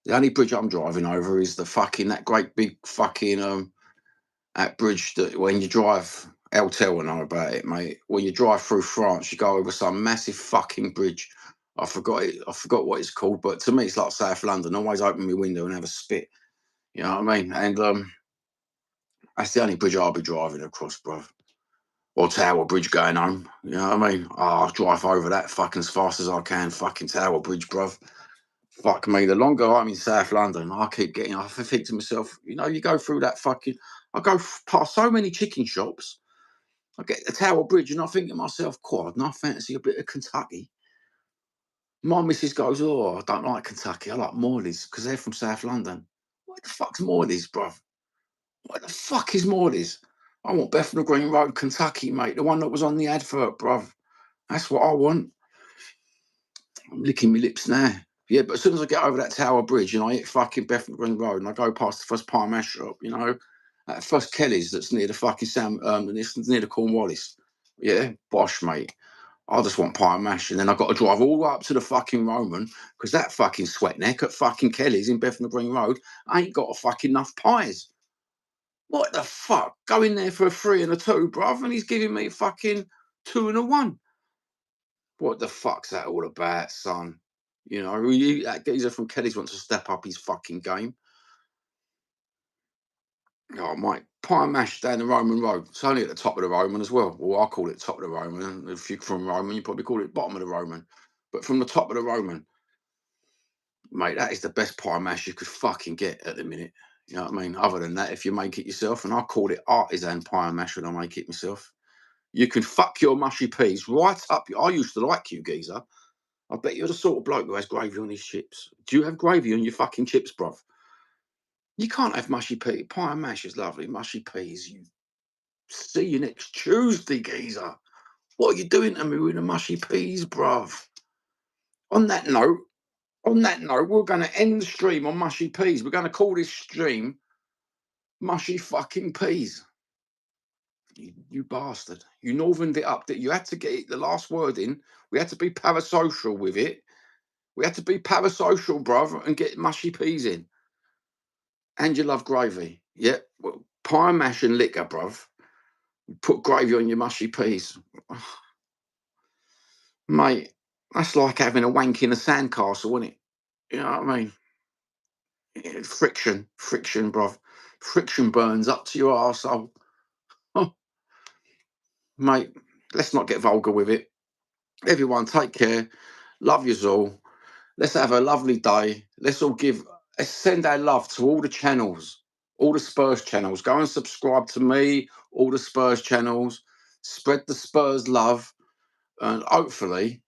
The only bridge I'm driving over is the fucking that great big fucking that bridge that when you drive. Eltel will know about it, mate. When you drive through France, you go over some massive fucking bridge. I forgot it. I forgot what it's called, but to me, it's like South London. I always open my window and have a spit. You know what I mean? And that's the only bridge I'll be driving across, bro. Or Tower Bridge going home. You know what I mean? Oh, I'll drive over that fucking as fast as I can. Fucking Tower Bridge, bruv. Fuck me. The longer I'm in South London, I keep getting. I think to myself, you know, you go through that fucking. I go past so many chicken shops. I get the Tower Bridge, and I think to myself, quad, and I fancy a bit of Kentucky. My missus goes, "Oh, I don't like Kentucky. I like Morley's because they're from South London." What the fuck's Morley's, bruv? What the fuck is Morley's? I want Bethnal Green Road, Kentucky, mate. The one that was on the advert, bruv. That's what I want. I'm licking my lips now. Yeah, but as soon as I get over that Tower Bridge and I hit fucking Bethnal Green Road and I go past the first pie mash shop, you know, that first Kelly's that's near the fucking it's near the Cornwallis. Yeah, bosh, mate. I just want pie and mash, and then I've got to drive all the way up to the fucking Roman because that fucking sweat neck at fucking Kelly's in Bethnal Green Road ain't got a fucking enough pies. What the fuck? Go in there for a 3 and a 2, bruv, and he's giving me fucking 2 and a 1. What the fuck's that all about, son? You know, that geezer from Kelly's wants to step up his fucking game. Oh, mate, pie and mash down the Roman Road. It's only at the top of the Roman as well. Well, I call it top of the Roman. And if you're from Roman, you probably call it bottom of the Roman. But from the top of the Roman, mate, that is the best pie and mash you could fucking get at the minute. You know what I mean? Other than that, if you make it yourself, and I call it artisan pie and mash when I make it myself, you can fuck your mushy peas right up. I used to like you, geezer. I bet you're the sort of bloke who has gravy on his chips. Do you have gravy on your fucking chips, bruv? You can't have mushy pea. Pie and mash is lovely. Mushy peas. You see you next Tuesday, geezer. What are you doing to me with the mushy peas, bruv? On that note, we're going to end the stream on mushy peas. We're going to call this stream mushy fucking peas. You bastard. You northerned it up. That you had to get the last word in. We had to be parasocial with it. We had to be parasocial, bruv, and get mushy peas in. And you love gravy. Yeah. Well, pie, mash, and liquor, bruv. Put gravy on your mushy peas. Mate, that's like having a wank in a sandcastle, isn't it? You know what I mean? Yeah, friction, bruv. Friction burns up to your arsehole. Oh, mate, let's not get vulgar with it. Everyone, take care. Love yous all. Let's have a lovely day. Let's send our love to all the channels, all the Spurs channels. Go and subscribe to me, all the Spurs channels. Spread the Spurs love. And hopefully,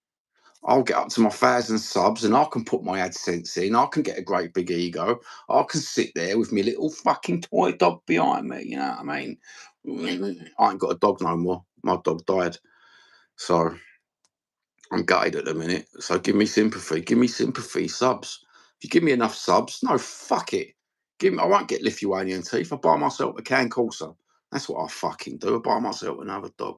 I'll get up to my 1,000 subs and I can put my AdSense in. I can get a great big ego. I can sit there with my little fucking toy dog behind me. You know what I mean? I ain't got a dog no more. My dog died. So I'm gutted at the minute. So give me sympathy. Give me sympathy. Subs. If you give me enough subs, no, fuck it. I won't get Lithuanian teeth. I buy myself a can Corsa. That's what I fucking do. I buy myself another dog.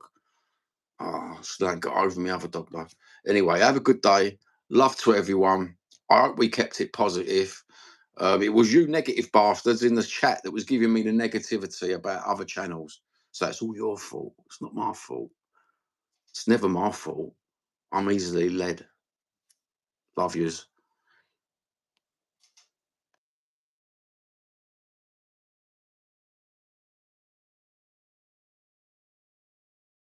Oh, still ain't got over me other dog though. Anyway, have a good day. Love to everyone. I hope we kept it positive. It was you negative bastards in the chat that was giving me the negativity about other channels. So it's all your fault. It's not my fault. It's never my fault. I'm easily led. Love yous.